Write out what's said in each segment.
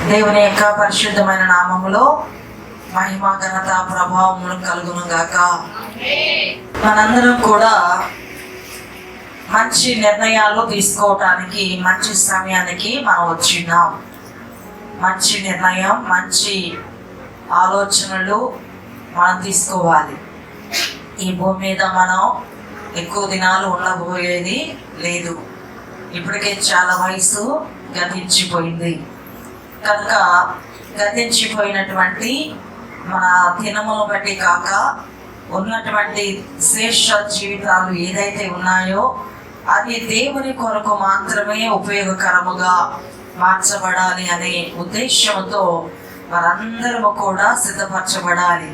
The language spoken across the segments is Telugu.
దేవుని యొక్క పరిశుద్ధమైన నామములో మహిమ ఘనత ప్రభావములు కలుగును గాక. మనందరం కూడా మంచి నిర్ణయాలు తీసుకోవటానికి మంచి సమయానికి మనం వచ్చిన్నాం. మంచి నిర్ణయం, మంచి ఆలోచనలు మనం తీసుకోవాలి. ఈ భూమి మీద మనం ఎక్కువ దినాలు ఉండబోయేది లేదు. ఇప్పటికే చాలా వయసు గతించిపోయింది కనుక గతించిపోయినటువంటి మన దినములను బట్టి కాక ఉన్నటువంటి శ్రేష్ఠ జీవితాలు ఏదైతే ఉన్నాయో అది దేవుని కొరకు మాత్రమే ఉపయోగకరముగా మార్చబడాలి అనే ఉద్దేశంతో మనందరము కూడా సిద్ధపరచబడాలి.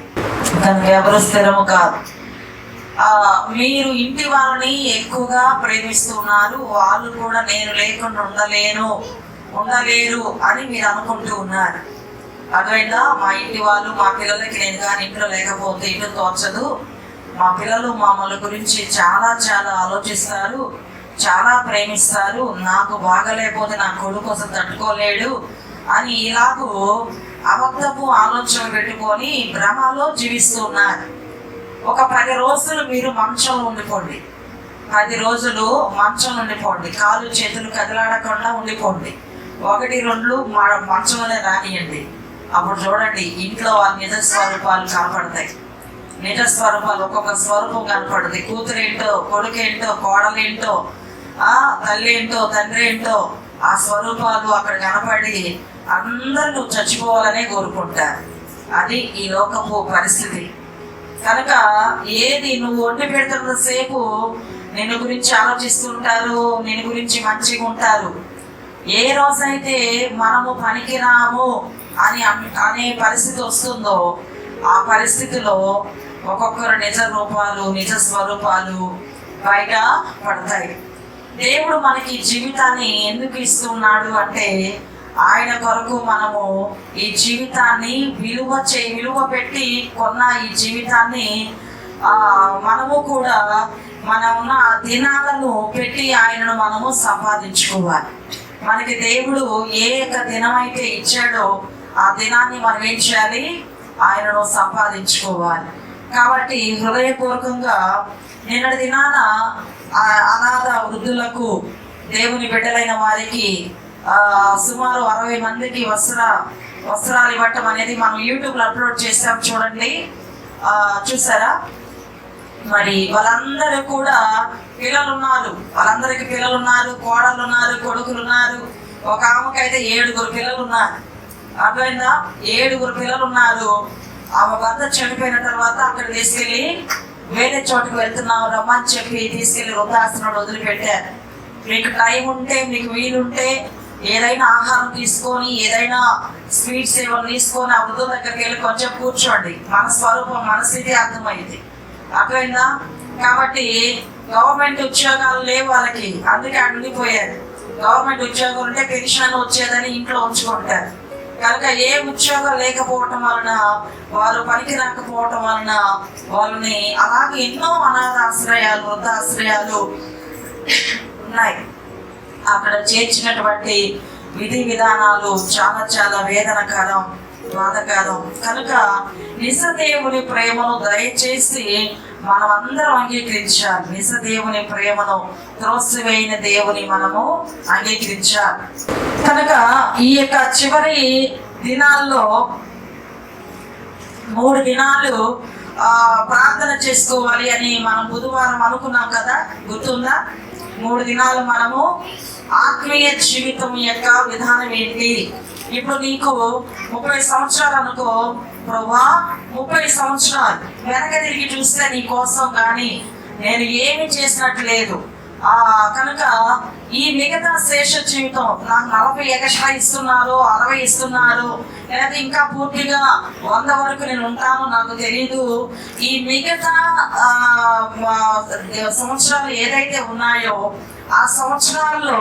కనుక ఎవరు స్థిరము కాదు. మీరు ఇంటి వాళ్ళని ఎక్కువగా ప్రేమిస్తున్నారు, వాళ్ళు కూడా నేను లేకుండా ఉండలేరు అని మీరు అనుకుంటూ ఉన్నారు. అటువైనా మా ఇంటి వాళ్ళు మా పిల్లలకి నేను కానీ ఇంట్లో లేకపోతే ఇల్లు తోచదు, మా పిల్లలు మమ్మల్ని గురించి చాలా చాలా ఆలోచిస్తారు, చాలా ప్రేమిస్తారు, నాకు బాగలేకపోతే నా కొడుకు కోసం తట్టుకోలేడు అని ఇలాగూ అబద్ధపు ఆలోచన పెట్టుకొని భ్రమలో జీవిస్తున్నారు. ఒక 10 రోజులు మీరు మంచంలో ఉండిపోండి, 10 రోజులు మంచంలో ఉండిపోండి, కాలు చేతులు కదిలాడకుండా ఉండిపోండి, 1-2 మంచంలోనే రానియండి. అప్పుడు చూడండి ఇంట్లో వాళ్ళ నిజ స్వరూపాలు కనపడతాయి. నిజ స్వరూపాలు ఒక్కొక్క స్వరూపం కనపడుతుంది. కూతురేంటో, కొడుకేంటో, కోడలేంటో, తల్లి ఏంటో, తండ్రి ఏంటో ఆ స్వరూపాలు అక్కడ కనపడి అందరూ నువ్వు చచ్చిపోవాలనే కోరుకుంటారు. అది ఈ లోకపు పరిస్థితి. కనుక ఏది నువ్వు వండి పెడుతున్నంతసేపు నిన్ను గురించి ఆలోచిస్తుంటారు, నిన్ను గురించి మంచిగా ఉంటారు. ఏ రోజైతే మనము పనికిరాము అనే పరిస్థితి వస్తుందో ఆ పరిస్థితిలో ఒక్కొక్కరు నిజ రూపాలు, నిజ స్వరూపాలు బయట పడతాయి. దేవుడు మనకి జీవితాన్ని ఎందుకు ఇస్తున్నాడు అంటే ఆయన కొరకు మనము ఈ జీవితాన్ని విలువ పెట్టి కొన్న ఈ జీవితాన్ని మనము కూడా ఉన్న దినాలను పెట్టి ఆయనను మనము సంపాదించుకోవాలి. మనకి దేవుడు ఏ యొక్క దినం అయితే ఇచ్చాడో ఆ దినాన్ని మనం ఏం చేయాలి? ఆయనను సంపాదించుకోవాలి. కాబట్టి హృదయపూర్వకంగా నిన్నటి దినాన అనాథ వృద్ధులకు, దేవుని బిడ్డలైన వారికి సుమారు 60 మందికి వస్త్రాలు ఇవ్వటం అనేది మనం యూట్యూబ్లో అప్లోడ్ చేసాం, చూడండి. చూసారా? మరి వాళ్ళందరూ కూడా వాళ్ళందరికీ పిల్లలు ఉన్నారు, కోడళ్ళు ఉన్నారు, కొడుకులు ఉన్నారు. ఒక ఆమెకైతే 7 పిల్లలు ఉన్నారు. అర్థమైందా? 7 పిల్లలు ఉన్నారు. ఆమె భర్త చనిపోయిన తర్వాత అక్కడ తీసుకెళ్ళి వేరే చోటుకు వెళ్తున్నావు రమ్మని చెప్పి తీసుకెళ్లి వృద్ధాశ్రమంలో వదిలిపెట్టారు. మీకు టైం ఉంటే, మీకు వీలుంటే ఏదైనా ఆహారం తీసుకొని, ఏదైనా స్వీట్స్ ఏమైనా తీసుకొని ఆ వృద్ధుల దగ్గరికి వెళ్ళి కొంచెం కూర్చోండి. మన స్వరూపం, మన స్థితి అర్థమైంది. అర్థమైందా? కాబట్టి గవర్నమెంట్ ఉద్యోగాలు లేవు వాళ్ళకి, అందుకే అడిగిపోయారు. గవర్నమెంట్ ఉద్యోగం ఉంటే పెన్షన్ వచ్చేదని ఇంట్లో ఉంచుకుంటారు. కనుక ఏ ఉద్యోగం లేకపోవటం వలన, వారు పనికి రాకపోవటం వలన వాళ్ళని అలాగే ఎన్నో అనాథాశ్రయాలు, వృద్ధాశ్రయాలు ఉన్నాయి. అక్కడ చేర్చినటువంటి విధి విధానాలు చాలా చాలా వేదనకరం, బాధకరం. కనుక నిజదేవుని ప్రేమను దయచేసి మనం అందరం అంగీకరించాలి. నిజదేవుని ప్రేమను త్రోసివేయని దేవుని మనము అంగీకరించాలి. కనుక ఈ యొక్క చివరి దినాల్లో 3 దినాలు ప్రార్థన చేసుకోవాలి అని మనం బుధవారం అనుకున్నాం కదా, గుర్తుందా? 3 దినాలు మనము ఆత్మీయ జీవితం యొక్క విధానం ఏంటి? ఇప్పుడు నీకు 30 సంవత్సరాలు అనుకో, ప్రభువా 30 సంవత్సరాలు వెనక తిరిగి చూస్తే నీ కోసం కానీ నేను ఏమి చేసినట్టు లేదు. కనుక ఈ మిగతా శేష జీవితం నాకు 40 ఎక్స్ట్రా ఇస్తున్నారు, 60 ఇస్తున్నారు, లేదా ఇంకా పూర్తిగా 100 వరకు నేను ఉంటాను, నాకు తెలీదు. ఈ మిగతా సంవత్సరాలు ఏదైతే ఉన్నాయో ఆ సంవత్సరాల్లో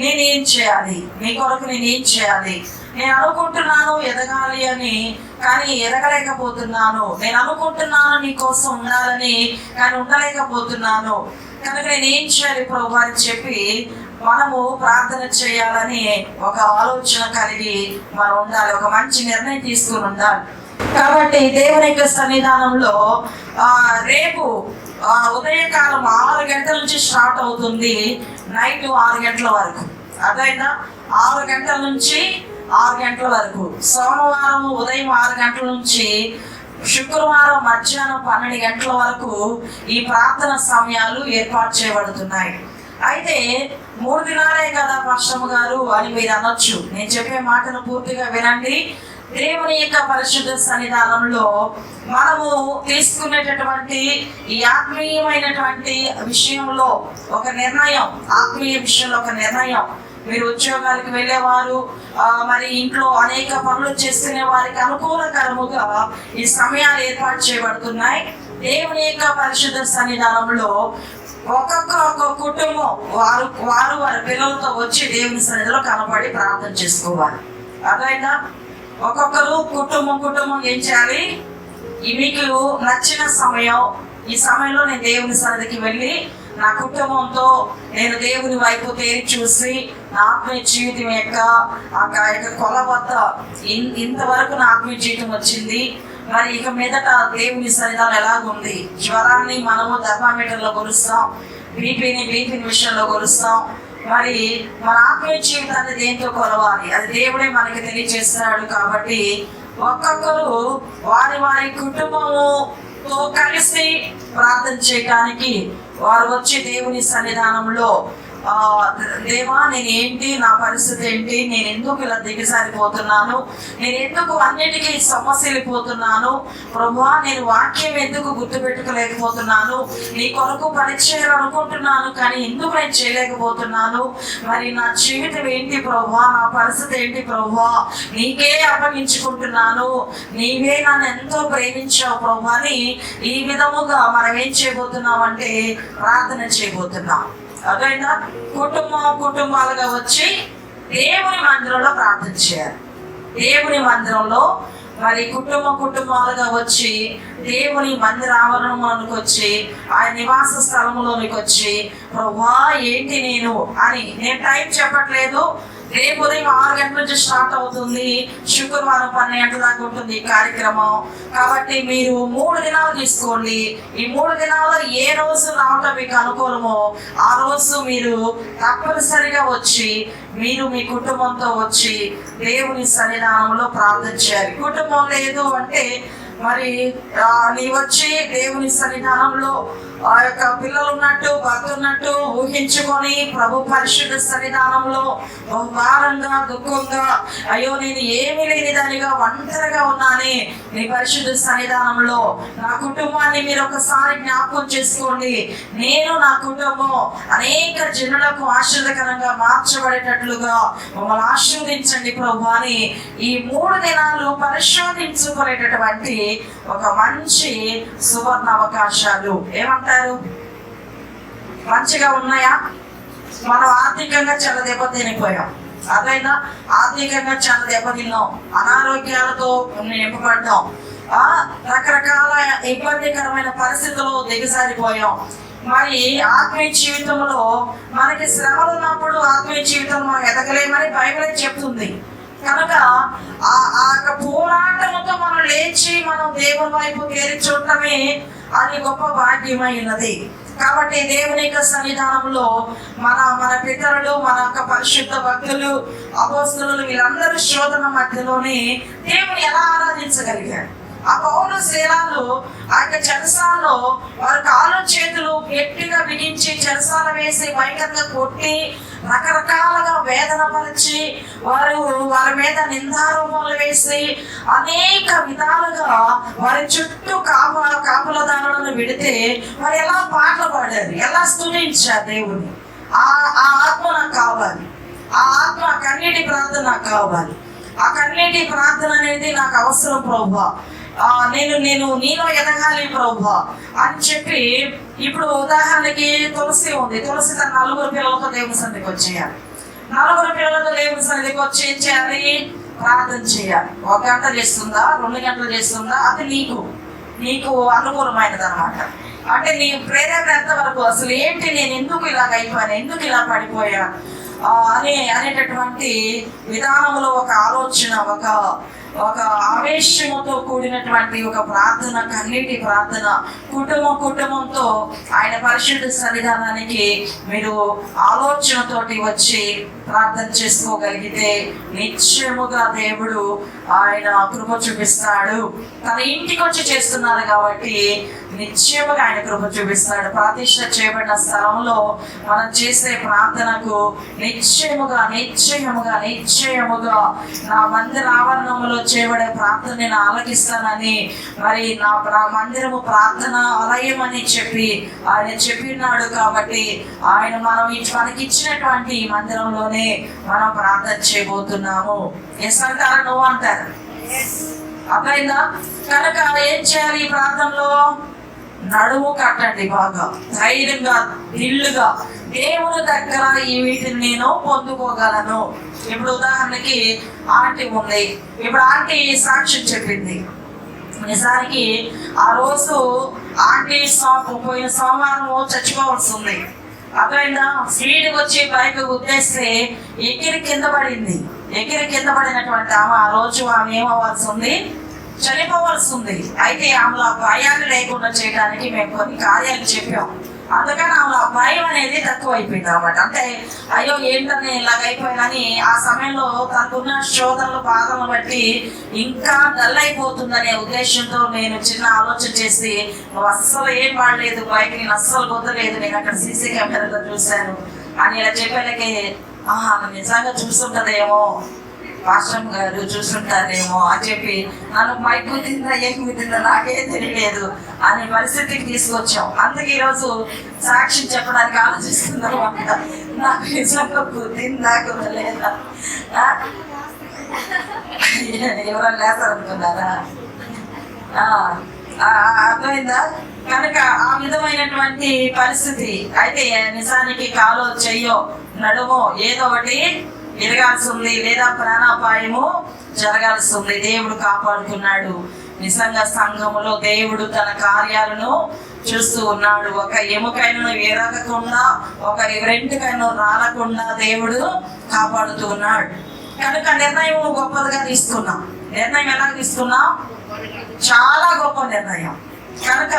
నేనేం చేయాలి? నీ కొరకు నేనేం చేయాలి? నేను అనుకుంటున్నాను ఎదగాలి అని, కానీ ఎదగలేకపోతున్నాను. నేను అనుకుంటున్నాను నీ కోసం ఉండాలని, కానీ ఉండలేకపోతున్నాను. కనుక నేను ఏం చేయాలి ప్రభు అని చెప్పి మనము ప్రార్థన చేయాలని ఒక ఆలోచన కలిగి మనం ఉండాలి, ఒక మంచి నిర్ణయం తీసుకుని ఉండాలి. కాబట్టి దేవుని యొక్క సన్నిధానంలో రేపు ఉదయకాలం 6 గంటల నుంచి స్టార్ట్ అవుతుంది, నైట్ 6 గంటల వరకు. అదైనా 6 గంటల నుంచి 6 గంటల వరకు, సోమవారం ఉదయం 6 గంటల నుంచి శుక్రవారం మధ్యాహ్నం 12 గంటల వరకు ఈ ప్రార్థన సమయాలు ఏర్పాటు చేయబడుతున్నాయి. అయితే 3 దినాలే కదా పాస్టర్ గారు అని మీరు అనొచ్చు. నేను చెప్పే మాటను పూర్తిగా వినండి. దేవుని యొక్క పరిశుద్ధ సన్నిధానంలో మనము తీసుకునేటటువంటి ఈ ఆత్మీయమైనటువంటి విషయంలో ఒక నిర్ణయం, ఆత్మీయ విషయంలో ఒక నిర్ణయం. మీరు ఉద్యోగాలకు వెళ్ళేవారు, మరి ఇంట్లో అనేక పనులు చేసుకునే వారికి అనుకూలకరముగా ఈ సమయాలు ఏర్పాటు చేయబడుతున్నాయి. దేవుని యొక్క పరిశుద్ధ సన్నిధానంలో ఒక్కొక్క కుటుంబం వారి పిల్లలతో వచ్చి దేవుని సన్నిధిలో కనబడి ప్రార్థన చేసుకోవాలి. అదైనా ఒక్కొక్కరు కుటుంబం ఏం చేయాలి, మీకు నచ్చిన సమయం, ఈ సమయంలో నేను దేవుని సన్నిధికి వెళ్ళి నా కుటుంబంతో నేను దేవుని వైపు తేరి చూసి నా ఆత్మీయ జీవితం యొక్క కొలబద్ద ఇంతవరకు నా ఆత్మీయ జీవితం వచ్చింది, మరి ఇక మీదట దేవుని సన్నిధానం ఎలాగుంది. జ్వరాన్ని మనము థర్మామీటర్లో కొలుస్తాం, బీపీని విషయంలో కొలుస్తాం. మరి మన ఆత్మీయ జీవితాన్ని దేంతో కొలవాలి, అది దేవుడే మనకి తెలియజేస్తున్నాడు. కాబట్టి ఒక్కొక్కరు వారి కుటుంబముతో కలిసి ప్రార్థన చేయడానికి వారు వచ్చి దేవుని సన్నిధానంలో దేవా నేను ఏంటి, నా పరిస్థితి ఏంటి, నేను ఎందుకు ఇలా దిగజారిపోతున్నాను, నేను ఎందుకు అన్నిటికీ సమస్యలిపోతున్నాను ప్రభువా, నేను వాక్యం ఎందుకు గుర్తుపెట్టుకోలేకపోతున్నాను, నీ కొరకు పని చేయాలనుకుంటున్నాను కానీ ఎందుకు నేను చేయలేకపోతున్నాను, మరి నా జీవితం ఏంటి ప్రభువా, నా పరిస్థితి ఏంటి ప్రభువా, నీకే అప్పగించుకుంటున్నాను, నీవే నన్ను ఎంతో ప్రేమించావు ప్రభువా అని ఈ విధముగా మనం ఏం చేయబోతున్నాం అంటే ప్రార్థన చేయబోతున్నాం. అదైనా కుటుంబాలుగా వచ్చి దేవుని మందిరంలో ప్రార్థన చేయాలి. దేవుని మందిరంలో మరి కుటుంబాలుగా వచ్చి దేవుని మందిర ఆవరణంలోనికి వచ్చి ఆయన నివాస స్థలంలోనికి వచ్చి ప్రభువా ఏంటి నేను అని, నేను టైం చెప్పట్లేదు, రేపు ఉదయం 6 గంటల నుంచి స్టార్ట్ అవుతుంది, శుక్రవారం 12 గంటల దాకా ఉంటుంది ఈ కార్యక్రమం. కాబట్టి మీరు 3 దినాలు తీసుకోండి. ఈ 3 దినాల్లో ఏ రోజు రావటం మీకు అనుకూలమో ఆ రోజు మీరు తప్పనిసరిగా వచ్చి మీరు మీ కుటుంబంతో వచ్చి దేవుని సన్నిధానంలో ప్రార్థన చేయాలి. కుటుంబం లేదు అంటే మరి నీ వచ్చి దేవుని సన్నిధానంలో ఆ యొక్క పిల్లలు ఉన్నట్టు భర్త ఉన్నట్టు ఊహించుకొని ప్రభు పరిశుద్ధ సన్నిధానంలో భారంగా దుఃఖంగా అయ్యో నేను ఏమీ లేని దానిగా ఒంటరిగా ఉన్నానే, నీ పరిశుద్ధ సన్నిధానంలో నా కుటుంబాన్ని మీరు ఒకసారి జ్ఞాపకం చేసుకోండి, నేను నా కుటుంబం అనేక జనులకు ఆశీర్వదకరంగా మార్చబడేటట్లుగా మమ్మల్ని ఆశీర్వదించండి ప్రభు అని ఈ 3 దినాలు పరిశోధించుకునేటటువంటి ఒక మంచి సువర్ణ అవకాశాలు. ఏమంటారు, మంచిగా ఉన్నాయా? మనం ఆర్థికంగా చాలా దెబ్బతినిపోయాం, అదైనా ఆర్థికంగా చాలా దెబ్బతిన్నాం, అనారోగ్యాలతో నింపబడ్డాం, రకరకాల ఇబ్బందికరమైన పరిస్థితుల్లో దిగజారిపోయాం. మరి ఆత్మీయ జీవితంలో మనకి శ్రమలు ఉన్నప్పుడు ఆత్మీయ జీవితంలో ఎదగలేమని బైబిల్ చెప్తుంది. కనుక ఆ పోరాటంతో మనం లేచి మనం దేవుని వైపు తేరి చూడటమే అది గొప్ప భాగ్యమైనది. కాబట్టి దేవుని యొక్క సన్నిధానంలో మన పితరులు, మన యొక్క పరిశుద్ధ భక్తులు, అపోస్తలులు వీళ్ళందరూ శోధన మధ్యలోనే దేవుని ఎలా ఆరాధించగలిగారు. ఆ పౌలు శీలాలు ఆ యొక్క చెరసాలలో వారి కాళ్ళు చేతులు గట్టిగా బిగించి చెరసాల వేసి భయంకరంగా కొట్టి రకరకాలుగా వేదన పరిచి వారి మీద నిందారోపణలు వేసి అనేక విధాలుగా వారి చుట్టూ కాపులదారులను విడితే వారు ఎలా పాటలు పాడారు, ఎలా స్తుతించారు దేవుని. ఆ ఆత్మ నాకు కావాలి, ఆ ఆత్మ కన్నీటి ప్రార్థన నాకు కావాలి, ఆ కన్నీటి ప్రార్థన అనేది నాకు అవసరం ప్రభువా, నేను నీలో ఎదగాలి ప్రభువా అని చెప్పి. ఇప్పుడు ఉదాహరణకి తులసి ఉంది, తులసి తన 4 పిల్లలతో దేవుని సన్నిధికి వచ్చేయాలి. 4 పిల్లలతో దేవుని సన్నిధికి వచ్చి ఏం చేయాలి? ప్రార్థన చేయాలి. 1 గంట చేస్తుందా, 2 గంటలు చేస్తుందా, అది నీకు. నీకు అనుకూలమైనది అనమాట. అంటే నీ ప్రేరేపణ ఎంతవరకు, అసలు ఏంటి, నేను ఎందుకు ఇలాగ అయిపోయాను, ఎందుకు ఇలా పడిపోయాను అనేటటువంటి విధానంలో ఒక ఆలోచన, ఒక ఆవేశముతో కూడినటువంటి ఒక ప్రార్థన, కన్నీటి ప్రార్థన, కుటుంబంతో ఆయన పరిశుద్ధ సన్నిధానానికి మీరు ఆలోచనతోటి వచ్చి ప్రార్థన చేసుకోగలిగితే నిశ్చయముగా దేవుడు ఆయన కృప చూపిస్తాడు. తన ఇంటికి వచ్చి చేస్తున్నారు కాబట్టి నిశ్చయముగా ఆయన కృప చూపిస్తాడు. ప్రతిష్ఠ చేయబడిన స్థలంలో మనం చేసే ప్రార్థనకు నిశ్చయముగా నా మందిర ఆవరణంలో చేయబడే ప్రార్థన నేను ఆలకిస్తానని, మరి నా మందిరము ప్రార్థన ఆలయం అని చెప్పి ఆయన చెప్పినాడు. కాబట్టి ఆయన మనకి ఇచ్చినటువంటి ఈ మందిరంలోనే మనం ప్రార్థన చేయబోతున్నాము. ఎస్ అంటారా, నువ్వు అంటారు, అర్థమైందా? కనుక ఏం చేయాలి ఈ ప్రార్థనలో? నడుము కట్టండి, బాగా ధైర్యంగా, దిల్లుగా దేవుని దగ్గర ఈ వీటిని నేను పొందుకోగలను. ఇప్పుడు ఉదాహరణకి ఆంటీ ఉంది, ఇప్పుడు ఆంటీ సాక్ష్యం చెప్పింది. నిజానికి ఆ రోజు ఆంటీ పోయిన సోమవారం చచ్చిపోవాల్సి ఉంది. అర్థమైందా? స్పీడ్కి వచ్చి బైక్ గుద్దేస్తే ఎగిరి కింద పడింది. ఎగిరి కింద పడినటువంటి ఆమె ఆ రోజు ఆమె ఏమవ్వాల్సి ఉంది? చనిపోవాల్సి ఉంది. అయితే ఆమెలో భయాన్ని లేకుండా చేయడానికి మేము కొన్ని కార్యాలు చెప్పాం. అందుకని ఆమెలో భయం అనేది తక్కువ అయిపోయింది అనమాట. అంటే అయ్యో ఏంటని ఇలాగైపోయినని ఆ సమయంలో తనకున్న శోధనలు, బాధలు బట్టి ఇంకా డల్ అయిపోతుందనే ఉద్దేశంతో నేను చిన్న ఆలోచన చేసి, నువ్వు అస్సలు ఏం వాడలేదు, బైక్ నేను అస్సలు కుదరలేదు, నేను అక్కడ సీసీ కెమెరాలో చూశాను అని ఇలా చెప్పేలకి, నిజంగా చూస్తుంటదేమో, పాస్టర్ గారు చూస్తుంటారేమో అని చెప్పి నన్ను మైక్ కుదిందా ఏం కుదిందా నాకే తెలియలేదు అనే పరిస్థితికి తీసుకొచ్చాం. అందుకే ఈరోజు సాక్షి చెప్పడానికి ఆలోచిస్తున్నాం. నాకు నిజంగా కుదిందా కుదరలేదా, ఎవరైనా లేస్తారనుకున్నారా? అర్థమైందా? కనుక ఆ విధమైనటువంటి పరిస్థితి. అయితే నిజానికి కాలో చెయ్యో నడుమో ఏదో ఒకటి ఎరగాల్సి ఉంది, లేదా ప్రాణాపాయము జరగాల్సి ఉంది. దేవుడు కాపాడుతున్నాడు. నిజంగా సంఘములో దేవుడు తన కార్యాలను చూస్తూ ఉన్నాడు. ఒక ఎముకైనను ఎరగకుండా, ఒక రెంటుకైనా రాలకుండా దేవుడు కాపాడుతూ ఉన్నాడు. కనుక నిర్ణయం గొప్పదిగా తీసుకున్నాం. నిర్ణయం ఎలా తీసుకున్నాం? చాలా గొప్ప నిర్ణయం. కనుక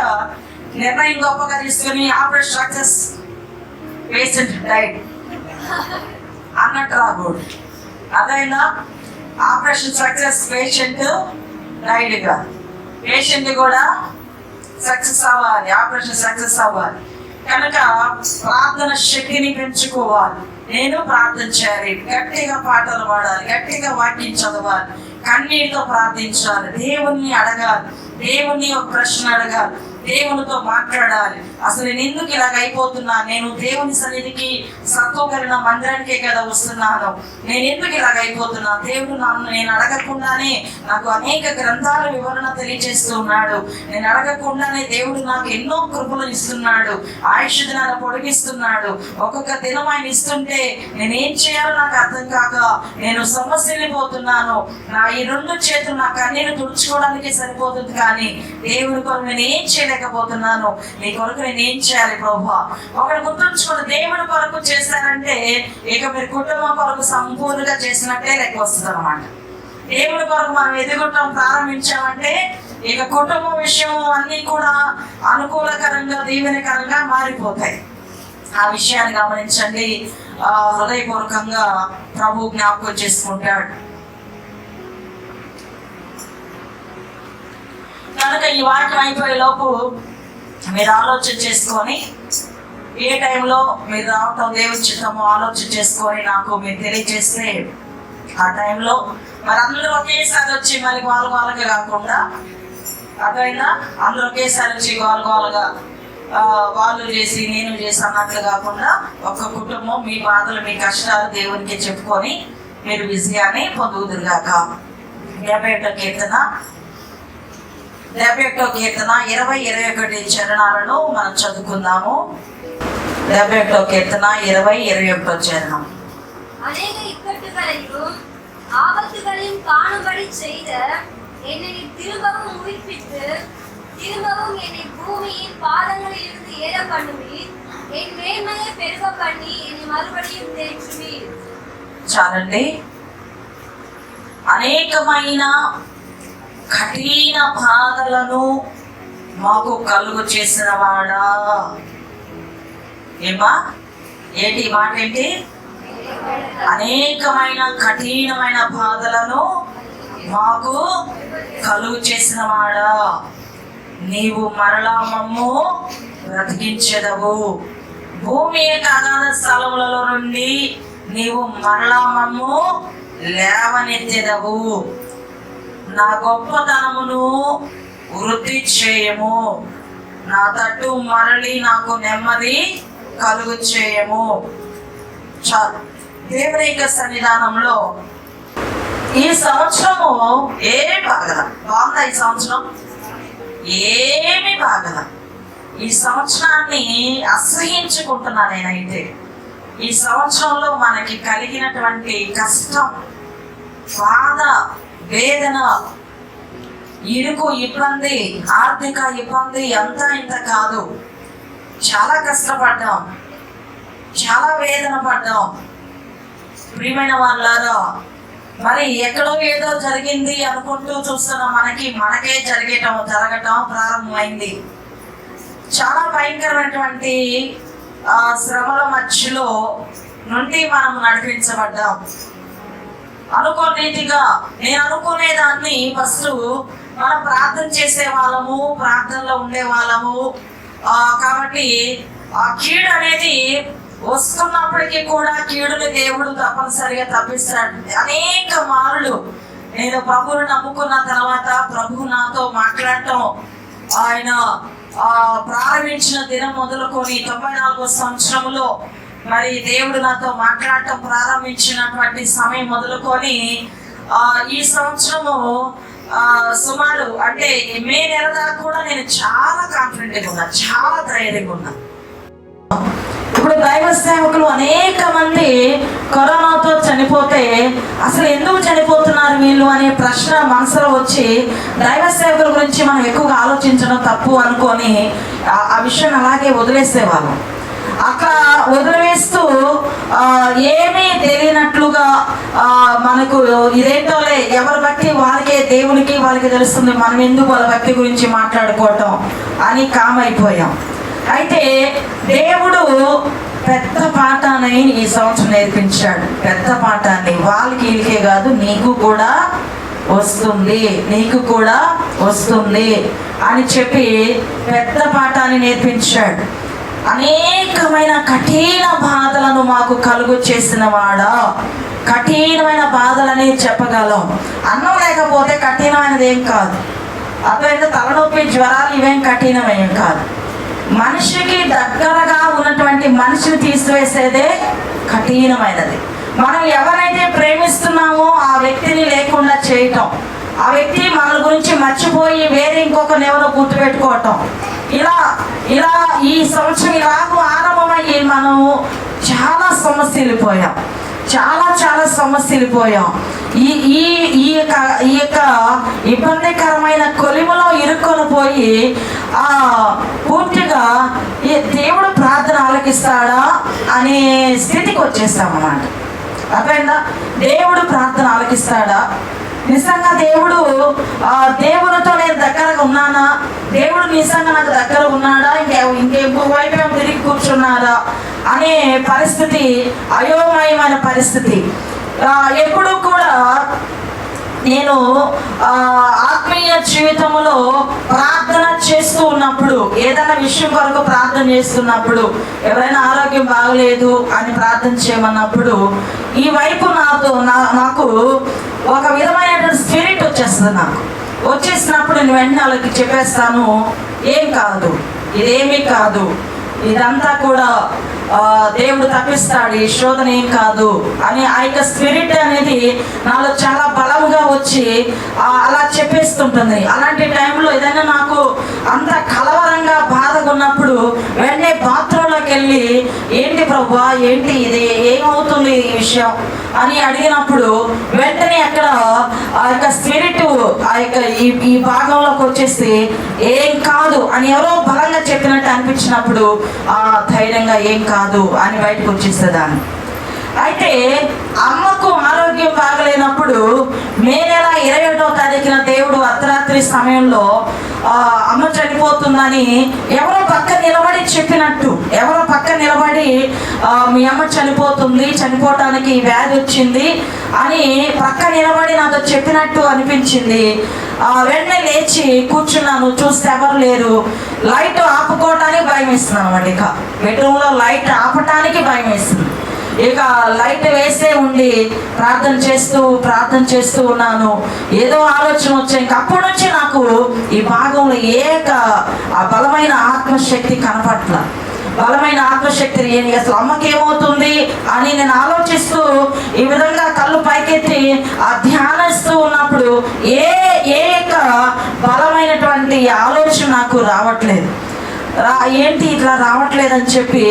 నిర్ణయం గొప్పగా తీసుకుని ఆపరేషన్ సక్సెస్, పేషెంట్ డైట్ అన్నట్టు రాకూడదు. అదైనా ఆపరేషన్ సక్సెస్, పేషెంట్ డైడ్గా, పేషెంట్ కూడా సక్సెస్ అవ్వాలి, ఆపరేషన్ సక్సెస్ అవ్వాలి. కనుక ప్రార్థన శక్తిని పెంచుకోవాలి. నేను ప్రార్థన చేయాలి, గట్టిగా పాటలు పాడాలి, గట్టిగా వాక్యం చదవాలి, కన్నీటితో ప్రార్థించాలి, దేవుణ్ణి అడగాలి, దేవుణ్ణి ఒక ప్రశ్న అడగాలి, దేవునితో మాట్లాడాలి. అసలు నేను ఎందుకు ఇలాగ అయిపోతున్నా, నేను దేవుని సన్నిధికి సత్వకరణ మందిరానికే కదా వస్తున్నాను, నేను ఎందుకు ఇలాగ అయిపోతున్నా, దేవుడు నేను అడగకుండానే నాకు అనేక గ్రంథాల వివరణ తెలియజేస్తూ ఉన్నాడు, నేను అడగకుండానే దేవుడు నాకు ఎన్నో కృపలు ఇస్తున్నాడు, ఆయుష్ దినాలు పొడిగిస్తున్నాడు, ఒక్కొక్క దినం ఆయన ఇస్తుంటే నేనేం చేయాలో నాకు అర్థం కాక నేను సమస్యలిపోతున్నాను. నా ఈ రెండు చేతులు నా కన్నీరు తుడుచుకోవడానికి సరిపోతుంది, కానీ దేవుని కొరకు నేను ఏం చేయలేకపోతున్నాను, నీ కొరకు నేను ఏం చేయాలి ప్రభువా? ఒకటి గుర్తుంచుకోండి, దేవుని కొరకు చేశారంటే ఇక మీరు కుటుంబం కొరకు సంపూర్ణంగా చేసినట్టే లెక్క వస్తుంది అనమాట. దేవుని కొరకు మనం ఎదుగుటం ప్రారంభించామంటే ఇక కుటుంబం విషయం అన్నీ కూడా అనుకూలకరంగా, దీవెనకరంగా మారిపోతాయి. ఆ విషయాన్ని గమనించండి. హృదయపూర్వకంగా ప్రభు జ్ఞాపకం చేసుకుంటాడు. కనుక ఈ వాక్యం అయిపోయే లోపు మీరు ఆలోచన చేసుకొని, ఏ టైంలో మీరు రావటం దేవుని చిత్తమో ఆలోచన చేసుకొని నాకు మీరు తెలియజేస్తే ఆ టైంలో మరి అందరూ ఒకేసారి వచ్చి మరి గోలగోలగా కాకుండా, అదైనా అందరూ ఒకేసారి వచ్చి గోలగోలగా వాళ్ళు చేసి నేను చేసి అన్నట్లు కాకుండా, ఒక కుటుంబం మీ బాధలు మీ కష్టాలు దేవునికి చెప్పుకొని మీరు విజయాన్ని పొందుదురుగాక. 71వ కీర్తన 20-21 చరణాలను మనం చదువుకుందాము. 71వ కీర్తన 20-21 చరణం. அநேக இக்கட்டுகளையும் ஆபத்துகளையும் காணும்படி செய்த என்னை திரும்பவும் உயிர்ப்பித்து திரும்பவும் என்னை பூமியின் பாதங்களில் இருந்து ஏற பண்ணுவீர். என் மேன்மையை பெருக பண்ணி என்னை மறுபடியும் தேற்றுவீர். చాలండి. అనేకమైన కఠిన బాధలను మాకు కలుగు చేసిన వాడా. ఏమా ఏంటి మాట ఏంటి? అనేకమైన కఠినమైన బాధలను మాకు కలుగు చేసిన వాడా, నీవు మరలా మమ్ము బ్రతికించెదవు. భూమి యొక్క అగాధ స్థలములలో నుండి నీవు మరలా మమ్ము లేవనెత్తెదవు. నా గొప్పతనమును వృద్ధి చేయము, నా తట్టు మరలి నాకు నెమ్మది కలుగు చేయము. చాలు. దేవుని యొక్క సన్నిధానంలో ఈ సంవత్సరము ఏమి బాగల. బాగుందా ఈ సంవత్సరం? ఏమి బాగల. ఈ సంవత్సరాన్ని అసహించుకుంటున్నా నేనైతే. ఈ సంవత్సరంలో మనకి కలిగినటువంటి కష్టం, బాధ, వేదన, ఇరుకు, ఇబ్బంది, ఆర్థిక ఇబ్బంది అంతా ఇంత కాదు. చాలా కష్టపడ్డాం, చాలా వేదన పడ్డాం. ప్రియమైన వాళ్ళారా, మరి ఎక్కడో ఏదో జరిగింది అనుకుంటూ చూస్తున్న మనకే జరగటం ప్రారంభమైంది. చాలా భయంకరమైనటువంటి శ్రమల మధ్యలో నుండి మనం నడిపించబడ్డాం. అనుకోని రీతిగా నేను అనుకునేదాన్ని ఫస్ట్ మనం ప్రార్థన చేసే వాళ్ళము, ప్రార్థనలో ఉండే వాళ్ళము. కాబట్టి ఆ కీడు అనేది వస్తున్నప్పటికీ కూడా కీడుని దేవుడు తప్పనిసరిగా తప్పిస్తాడు. అనేక మార్లు నేను ప్రభువును నమ్ముకున్న తర్వాత ప్రభువు నాతో మాట్లాడటం, ఆయన ప్రారంభించిన దినం మొదలుకొని 94వ సంవత్సరంలో మరి దేవుడు నాతో మాట్లాడటం ప్రారంభించినటువంటి సమయం మొదలుకొని ఈ సంవత్సరము సుమారు అంటే మే నెల దాకా కూడా నేను చాలా కాన్ఫిడెంట్గా ఉన్నా, చాలా ధైర్యంగా ఉన్నా. ఇప్పుడు దైవ సేవకులు అనేక మంది కరోనాతో చనిపోతే అసలు ఎందుకు చనిపోతున్నారు వీళ్ళు అనే ప్రశ్న మనసులో వచ్చి దైవ సేవకుల గురించి మనం ఎక్కువగా ఆలోచించడం తప్పు అనుకొని ఆ విషయం అలాగే వదిలేసేవాళ్ళం. అట్లా వదిలివేస్తూ ఏమీ తెలియనట్లుగా మనకు ఇదేంటోలే, ఎవరి భక్తి వాళ్ళకే, దేవునికి వాళ్ళకి తెలుస్తుంది, మనం ఎందుకు వాళ్ళ భక్తి గురించి మాట్లాడుకోవటం అని కామైపోయాం. అయితే దేవుడు పెద్ద పాఠాన్ని ఈ సంవత్సరం నేర్పించాడు. పెద్ద పాఠాన్ని వాళ్ళకి వీళ్ళకే కాదు, నీకు కూడా వస్తుంది, నీకు కూడా వస్తుంది అని చెప్పి పెద్ద పాఠాన్ని నేర్పించాడు. అనేకమైన కఠిన బాధలను మాకు కలుగు చేసిన వాడా. కఠినమైన బాధలని చెప్పగలం. అన్నం లేకపోతే కఠినమైనది ఏం కాదు. అదైతే తలనొప్పి, జ్వరాలు ఇవేం కఠినమేం కాదు. మనిషికి దగ్గరగా ఉన్నటువంటి మనిషిని తీసివేసేదే కఠినమైనది. మనం ఎవరైతే ప్రేమిస్తున్నామో ఆ వ్యక్తిని లేకుండా చేయటం, ఆ వ్యక్తి మన గురించి మర్చిపోయి వేరే ఇంకొకరిని ఎవరో గుర్తుపెట్టుకోవటం, ఇలా ఈ సంవత్సరం ఇలాగూ ఆరంభమయ్యి మనము చాలా సమస్యలిపోయాం. ఈ యొక్క ఇబ్బందికరమైన కొలిములో ఇరుక్కొని పోయి పూర్తిగా దేవుడు ప్రార్థన ఆలకిస్తాడా అనే స్థితికి వచ్చేస్తాం అన్నమాట. అర్థమైందా? దేవుడు ప్రార్థన ఆలకిస్తాడా? నిజంగా దేవుడితో నేను దగ్గరగా ఉన్నానా? దేవుడు నిజంగా నాకు దగ్గర ఉన్నాడా? ఇంకెంకో వైపు తిరిగి కూర్చున్నారా అనే పరిస్థితి, అయోమయమైన పరిస్థితి. ఎప్పుడు కూడా నేను ఆత్మీయ జీవితంలో ప్రార్థన చేస్తూ ఉన్నప్పుడు, ఏదైనా విషయం కొరకు ప్రార్థన చేస్తున్నప్పుడు, ఎవరైనా ఆరోగ్యం బాగలేదు అని ప్రార్థన చేయమన్నప్పుడు ఈ వైపు నాకు ఒక విధమైన స్పిరిట్ వచ్చేస్తుంది. నాకు వచ్చేసినప్పుడు నేను వెంటనే వాళ్ళకి చెప్పేస్తాను, ఏం కాదు, ఇదేమీ కాదు, ఇదంతా కూడా దేవుడు తప్పిస్తాడు, ఈ శోధన ఏం కాదు అని ఆ యొక్క స్పిరిట్ అనేది నాలో చాలా బలంగా వచ్చి అలా చెప్పేస్తుంటుంది. అలాంటి టైంలో ఏదైనా నాకు అంత కలవరంగా బాధగా ఉన్నప్పుడు వెంటనే బాత్రూంలోకి వెళ్ళి, ఏంటి ప్రభువా, ఏంటి ఇది, ఏమవుతుంది ఈ విషయం అని అడిగినప్పుడు వెంటనే అక్కడ ఆ యొక్క స్పిరిట్, ఆ యొక్క ఈ భాగంలోకి వచ్చేసి ఏం కాదు అని ఎవరో బలంగా చెప్పినట్టు అనిపించినప్పుడు ధైర్యంగా ఏం కాదు అని బయటకు వచ్చేసేదాన్ని. అయితే అమ్మకు ఆరోగ్యం బాగలేనప్పుడు మే నెల 21వ తారీఖున దేవుడు అర్ధరాత్రి సమయంలో అమ్మ చనిపోతుందని ఎవరో పక్క నిలబడి చెప్పినట్టు, ఎవరో పక్క నిలబడి మీ అమ్మ చనిపోతుంది, చనిపోవటానికి వ్యాధి వచ్చింది అని పక్క నిలబడి నాతో చెప్పినట్టు అనిపించింది. వెంటనే లేచి కూర్చున్నాను. చూస్తే ఎవరు లేరు. లైట్ ఆపుకోవటానికి భయం వేస్తున్నాను అన్నమాట. ఇక బెడ్రూమ్లో లైట్ ఆపటానికి భయం వేస్తుంది. ఇక లైట్ వేసే ఉండి ప్రార్థన చేస్తూ ఉన్నాను. ఏదో ఆలోచన వచ్చాయి. ఇంక అప్పటి నుంచి నాకు ఈ భాగంలో బలమైన ఆత్మశక్తి కనపట్ల. బలమైన ఆత్మశక్తి అసలు అమ్మకి ఏమవుతుంది అని నేను ఆలోచిస్తూ ఈ విధంగా కళ్ళు పైకెత్తి ధ్యానిస్తూ ఉన్నప్పుడు ఏ బలమైనటువంటి ఆలోచన నాకు రావట్లేదు. ఏంటి ఇట్లా రావట్లేదని చెప్పి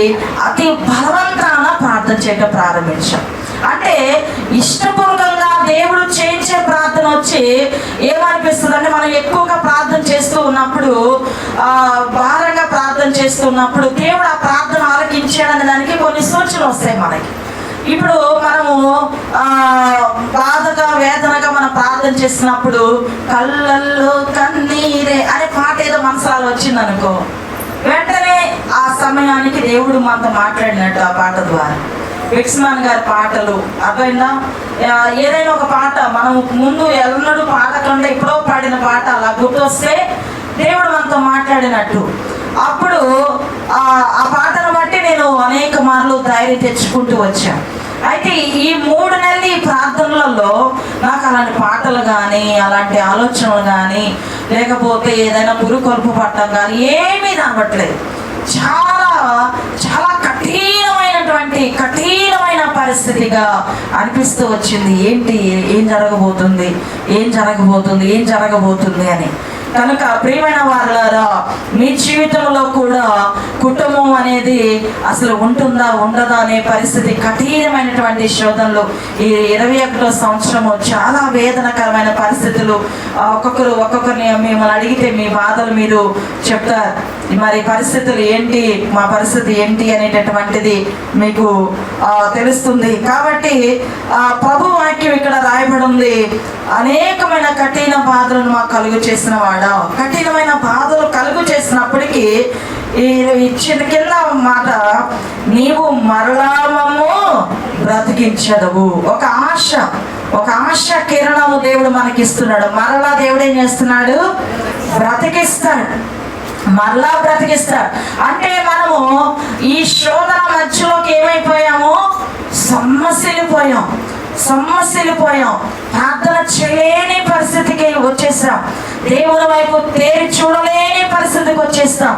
అతి బలవంతాన ప్రార్థన చేయడం ప్రారంభించాం. అంటే ఇష్టపూర్వకంగా దేవుడు చేయించే ప్రార్థన వచ్చి ఏమనిపిస్తుంది అంటే, మనం ఎక్కువగా ప్రార్థన చేస్తూ ఉన్నప్పుడు, భారంగా ప్రార్థన చేస్తూ ఉన్నప్పుడు దేవుడు ఆ ప్రార్థన ఆలకించాడనే దానికి కొన్ని సూచనలు వస్తాయి మనకి. ఇప్పుడు మనము బాధగా వేదనగా మనం ప్రార్థన చేస్తున్నప్పుడు కళ్ళల్లో కన్నీరే అనే పాట ఏదో మనసులో వచ్చింది అనుకో, వెంటనే ఆ సమయానికి దేవుడు మనతో మాట్లాడినట్టు ఆ పాట ద్వారా. విక్స్మాన్ గారి పాటలు అర్థమైందా? ఏదైనా ఒక పాట మనం ముందు ఎన్నడూ పాడకుండా ఎప్పుడో పాడిన పాట అలా గుర్తొస్తే దేవుడు మనతో మాట్లాడినట్టు. అప్పుడు ఆ పాటను బట్టి నేను అనేక మార్లు ధైర్యం తెచ్చుకుంటూ వచ్చాను. అయితే ఈ 3 నెలలు ఈ ప్రార్థనలలో నాకు అలాంటి పాటలు కానీ, అలాంటి ఆలోచనలు కానీ, లేకపోతే ఏదైనా పురుకొల్పు పట్టడం కానీ ఏమీ రావట్లేదు. చాలా చాలా కఠినమైన పరిస్థితిగా అనిపిస్తూ వచ్చింది. ఏం జరగబోతుంది అని. కనుక ప్రియమైన వారులారా, మీ జీవితంలో కూడా కుటుంబం అనేది అసలు ఉంటుందా ఉండదా అనే పరిస్థితి, కఠినమైనటువంటి శోధనలు ఈ 21వ సంవత్సరము చాలా వేదనకరమైన పరిస్థితులు. ఒక్కొక్కరిని మిమ్మల్ని అడిగితే మీ బాధలు మీరు చెప్తారు. మరి పరిస్థితులు ఏంటి, మా పరిస్థితి ఏంటి అనేటటువంటిది మీకు తెలుస్తుంది. కాబట్టి ప్రభు వాక్యం ఇక్కడ రాయబడి ఉంది, అనేకమైన కఠిన బాధలను మాకు కలుగు చేసిన వాడు. కఠినమైన బాధలు కలుగు చేసినప్పటికీ ఇచ్చిన కింద మాట, నీవు మరలా మమ్ము బ్రతికించదవు. ఒక ఆశ కిరణము దేవుడు మనకిస్తున్నాడు. మరలా దేవుడు ఏం చేస్తున్నాడు? మరలా బ్రతికిస్తాడు. అంటే మనము ఈ శోధన మధ్యలోకి ఏమైపోయాము? సొమ్మసిల్లిపోయాం. ప్రార్థన చేయలేని పరిస్థితికి వచ్చేసాం. దేవుని వైపు తేరి చూడలేని పరిస్థితికి వచ్చేస్తాం.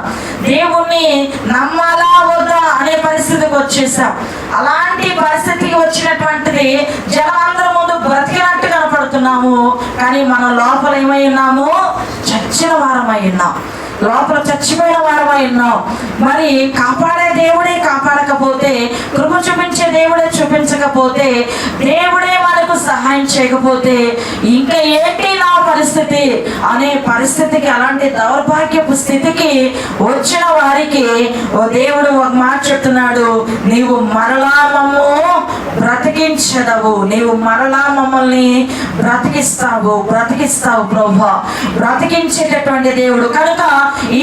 దేవుణ్ణి నమ్మాలా వద్దా అనే పరిస్థితికి వచ్చేసాం. అలాంటి పరిస్థితికి వచ్చినటువంటిది జనాలందరి ముందు బ్రతికినట్టు కనపడుతున్నాము, కానీ మన లోపల ఏమై ఉన్నాము? చచ్చిన వారమై ఉన్నాం. లోపల చచ్చిపోయిన వారమై ఉన్నాం. మరి కాపాడే దేవుడే కాపాడకపోతే, కృప చూపించే దేవుడే చూపించకపోతే, దేవుడే మనకు సహాయం చేయకపోతే ఇంకా ఏంటి నా పరిస్థితి అనే పరిస్థితికి, అలాంటి దౌర్భాగ్యపు స్థితికి వచ్చిన వారికి దేవుడు ఒక మాట చెప్తున్నాడు, నీవు మరలా మమ్ము బ్రతికించదవు. నీవు మరలా మమ్మల్ని బ్రతికిస్తావు ప్రభువా, బ్రతికించేటటువంటి దేవుడు. కనుక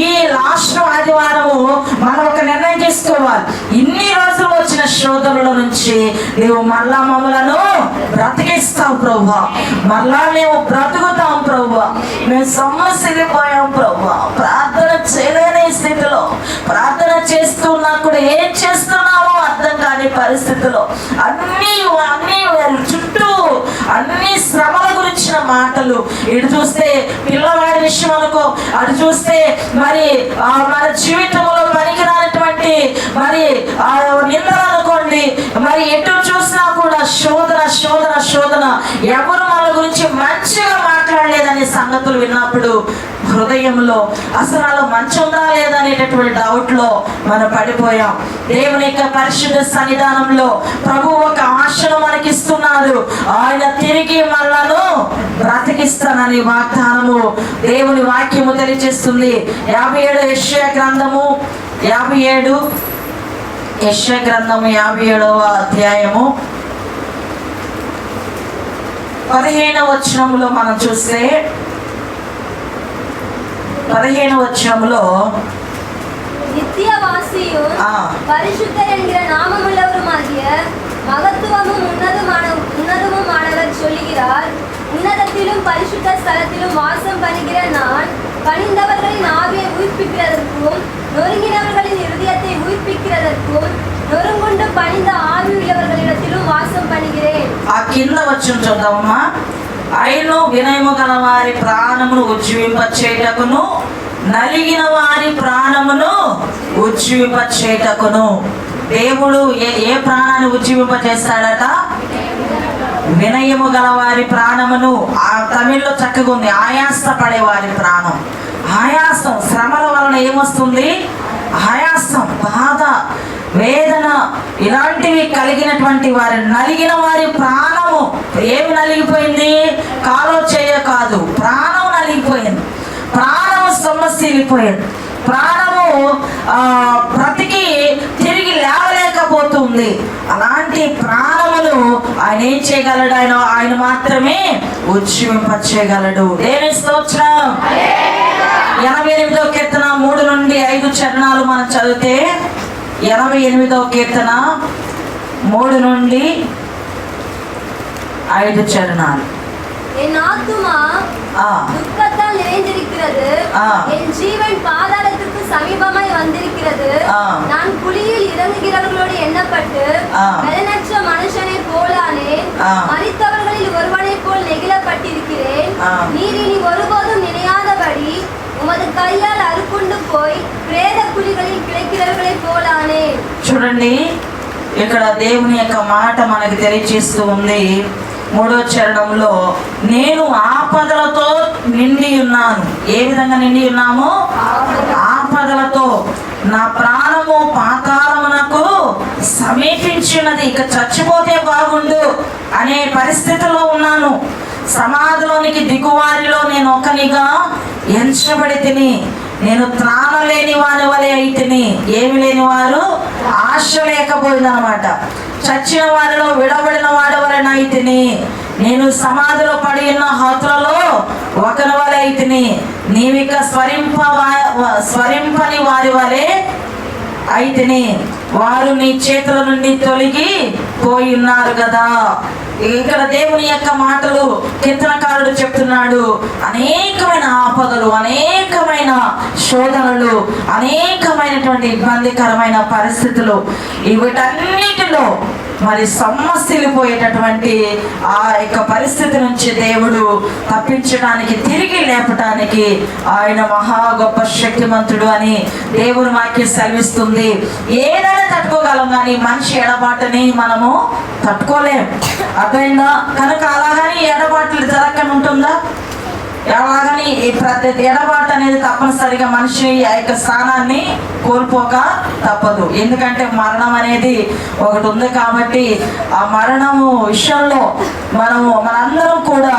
ఈ లాస్ట్ ఆదివారము మనం ఒక నిర్ణయం చేసుకోవాలి. ఇన్ని రోజులు వచ్చిన శోధనల నుంచి నీవు మరలా మమ్మలను బ్రతికిస్తావు ప్రభువా, మరలా మేము బ్రతుకుతాం ప్రభువా. మేము సొమ్మసిల్లిపోయాం ప్రభువా. ప్రార్థన చేయలేని స్థితిలో, ప్రార్థన చేస్తున్నా కూడా ఏం చేస్తున్నామో అర్థం కాని పరిస్థితిలో, అన్ని చుట్టూ అన్ని శ్రమల గురించిన మాటలు, ఇటు చూస్తే పిల్లవాడి విషయం అనుకో, అటు చూస్తే మరి మన జీవితంలో పనికిరానటువంటి మరి నిందలు అనుకోండి, మరి ఎటు చూసినా కూడా శోధన. ఎవరు మన గురించి మంచిగా మాట్లాడలేదనే సంగతులు విన్నప్పుడు హృదయంలో అసలు అలా మంచి ఉందా లేదా అనేటటువంటి డౌట్లో మనం పడిపోయాం. దేవుని యొక్క పరిశుద్ధ సన్నిధానంలో ప్రభు ఒక ఆశను మనకిస్తున్నారు. ఆయన తిరిగి మనలను బ్రతికిస్తానని వాగ్దానము దేవుని వాక్యము తెలియజేస్తుంది. 57 యెషయా గ్రంథము 57 యెషయా గ్రంథము 57వ అధ్యాయము 15వ వచనంలో మనం చూస్తే 15వ వచనంలో நித்தியவாசியும் பரிசுத்தர் என்கிற நாமமுள்ளவருமாகிய மகத்துவமும் உன்னதமுமானவர் சொல்லுகிறார், உன்னதத்திலும் பரிசுத்த ஸ்தலத்திலும் வாசம் பண்ணுகிற நான் பணிந்தவர்களின் ஆவியை உயிர்ப்பிக்கிறதற்கும் நொறுங்கினவர்களின் இருதயத்தை உயிர்ப்பிக்கிறதற்கும் నొరుగుండు పనింద ఆవి ఉన్నవర్களிடத்திலும் వాసం பண்ணுகிறேன். ఆ కింద వచ్చిన చూద్దామమ్మా. ఆయన వినయము గల వారి ప్రాణమును ఉజ్జీవింపచేయుటకును నలిగిన వారి ప్రాణమును ఉజ్జీవింపచేయుటకును. దేవుడు ఏ ప్రాణాన్ని ఉజ్జీవింపచేస్తాడట? వినయము గల వారి ప్రాణమును. ఆ తమిళ్లో చక్కగా ఉంది, ఆయాస పడే వారి ప్రాణం. ఆయాసం, శ్రమల వలన ఏమొస్తుంది? ఆయాసం, బాధ, వేదన ఇలాంటివి కలిగినటువంటి వారి, నలిగిన వారి ప్రాణము. ఏమి నలిగిపోయింది? కాలో చేయ కాదు, ప్రాణం నలిగిపోయింది. ప్రాణము సొమ్మసిల్లిపోయింది. ప్రాణము బ్రతికి తిరిగి లేవలేకపోతుంది. అలాంటి ప్రాణమును ఆయన ఏం చేయగలడు? ఆయన మాత్రమే ఉజ్జీవింపచేయగలడు. దేవుని స్తోత్రం. 88వ కీర్తన 3 నుండి 5 చరణాలు మనం చదివితే 88వ కీర్తన 3 నుండి 5 చరణాలు. என் ஆத்துமா துக்கத்தால் நிறைந்திருக்கிறது, என் ஜீவன் பாதாளத்துக்கு சமீபமாய் வந்திருக்கிறது. நான் குழியில் இறங்குகிறவர்களோடு எண்ணப்பட்டு பலனற்ற மனுஷனை போலானேன், மரித்தவர்களில் ஒருவனை போல் நெகிழப்பட்டிருக்கிறேன். நீர் இனி ஒருபோதும் நினையாதபடி உமது கையால் அறுப்புண்டு போய் பிரேத குழிகளில் கிளைக்கிறவர்களை போலானே. చూడండి, ఇక్కడ దేవుని యొక్క మాట మనకి తెలియజేస్తూ ఉంది. 3వ చరణంలో నేను ఆపదలతో నిండి ఉన్నాను. ఏ విధంగా నిండి ఉన్నాము? ఆపదలతో. నా ప్రాణము పాతాళమునకు సమీపించినది, ఇక చచ్చిపోతే బాగుండు అనే పరిస్థితిలో ఉన్నాను. సమాధిలోనికి దిగువారిలో నేను ఒకనిగా ఎంచబడి తిని, నేను త్రాణ లేని వారి వలె అయితిని. ఏమి లేని వారు? ఆశ లేకపోయిందనమాట. చచ్చిన వారిలో విడబడిన వాడి వలె అయితిని. నేను సమాధిలో పడి ఉన్న హతులలో ఒకరి వలె అయితిని. నీవిక స్వరింపని వారి వలె అయితిని. వారు నీ చేతుల నుండి తొలగి పోయి ఉన్నారు కదా. ఇక్కడ దేవుని యొక్క మాటలు కీర్తనకారుడు చెప్తున్నాడు. అనేకమైన ఆపదలు, అనేకమైన శోధనలు, అనేకమైనటువంటి ఇబ్బందికరమైన పరిస్థితులు, వీటన్నిటిలో మరి సొమ్మసిల్లిపోయేటటువంటి ఆ యొక్క పరిస్థితి నుంచి దేవుడు తప్పించడానికి, తిరిగి లేపటానికి ఆయన మహా గొప్ప శక్తిమంతుడు అని దేవుని వాక్యం సెలవిస్తుంది. ఏదైనా తట్టుకోగలం, కానీ మనిషి ఎడబాటుని మనము తట్టుకోలేం. అర్థమైందా? కనుక అలాగని ఎడబాట్లు జరగకుండా ఉంటుందా? అలాగని ఈ ప్రతి ఎడబాటు అనేది తప్పనిసరిగా మనిషి ఆ యొక్క స్థానాన్ని కోల్పోక తప్పదు. ఎందుకంటే మరణం అనేది ఒకటి ఉంది కాబట్టి ఆ మరణము విషయంలో మనందరం కూడా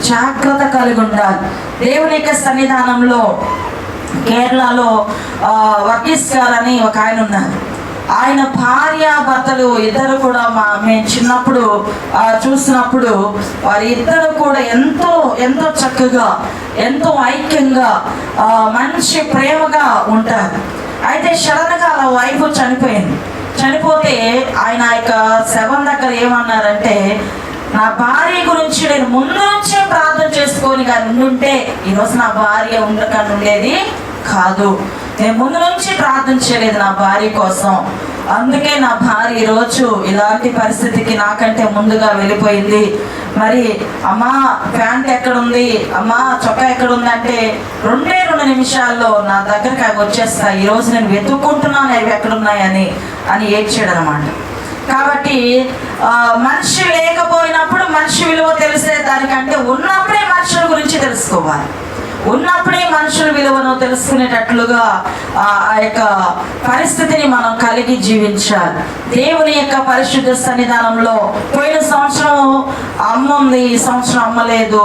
జాగ్రత్త కలిగి ఉండాలి. దేవుని యొక్క సన్నిధానంలో కేరళలో వర్గీస్ గారు అని ఒక ఆయన ఉన్నారు. ఆయన భార్య భర్తలు ఇద్దరు కూడా మేము చిన్నప్పుడు చూసినప్పుడు వారి ఇద్దరు కూడా ఎంతో ఎంతో చక్కగా, ఎంతో ఐక్యంగా, మంచి ప్రేమగా ఉంటారు. అయితే సడన్గా వాళ్ళ వైఫ్ చనిపోయింది. చనిపోతే ఆయన యొక్క శవం దగ్గర ఏమన్నారంటే, నా భార్య గురించి నేను ముందు నుంచే ప్రార్థన చేసుకొని కానీ ఉండుంటే ఈరోజు నా భార్య ఉండకుండా ఉండేది కాదు. నేను ముందు నుంచి ప్రార్థన చేయలేదు నా భార్య కోసం, అందుకే నా భార్య ఈరోజు ఇలాంటి పరిస్థితికి నాకంటే ముందుగా వెళ్ళిపోయింది. మరి అమ్మా ప్యాంట్ ఎక్కడుంది, అమ్మా చొక్కా ఎక్కడుంది అంటే 2 నిమిషాల్లో నా దగ్గరికి అవి వచ్చేస్తాయి. ఈరోజు నేను వెతుక్కుంటున్నాను అవి ఎక్కడున్నాయని ఏడ్చాడు అనమాట. కాబట్టి మనిషి లేకపోయినప్పుడు మనిషి విలువ తెలిసే దానికంటే ఉన్నప్పుడే మనుషుల గురించి తెలుసుకోవాలి. ఉన్నప్పుడే మనుషుల విలువను తెలుసుకునేటట్లుగా ఆ యొక్క పరిస్థితిని మనం కలిగి జీవించాలి. దేవుని యొక్క పరిశుద్ధ సన్నిధానంలో పోయిన సంవత్సరం అమ్మ ఉంది, ఈ సంవత్సరం అమ్మ లేదు.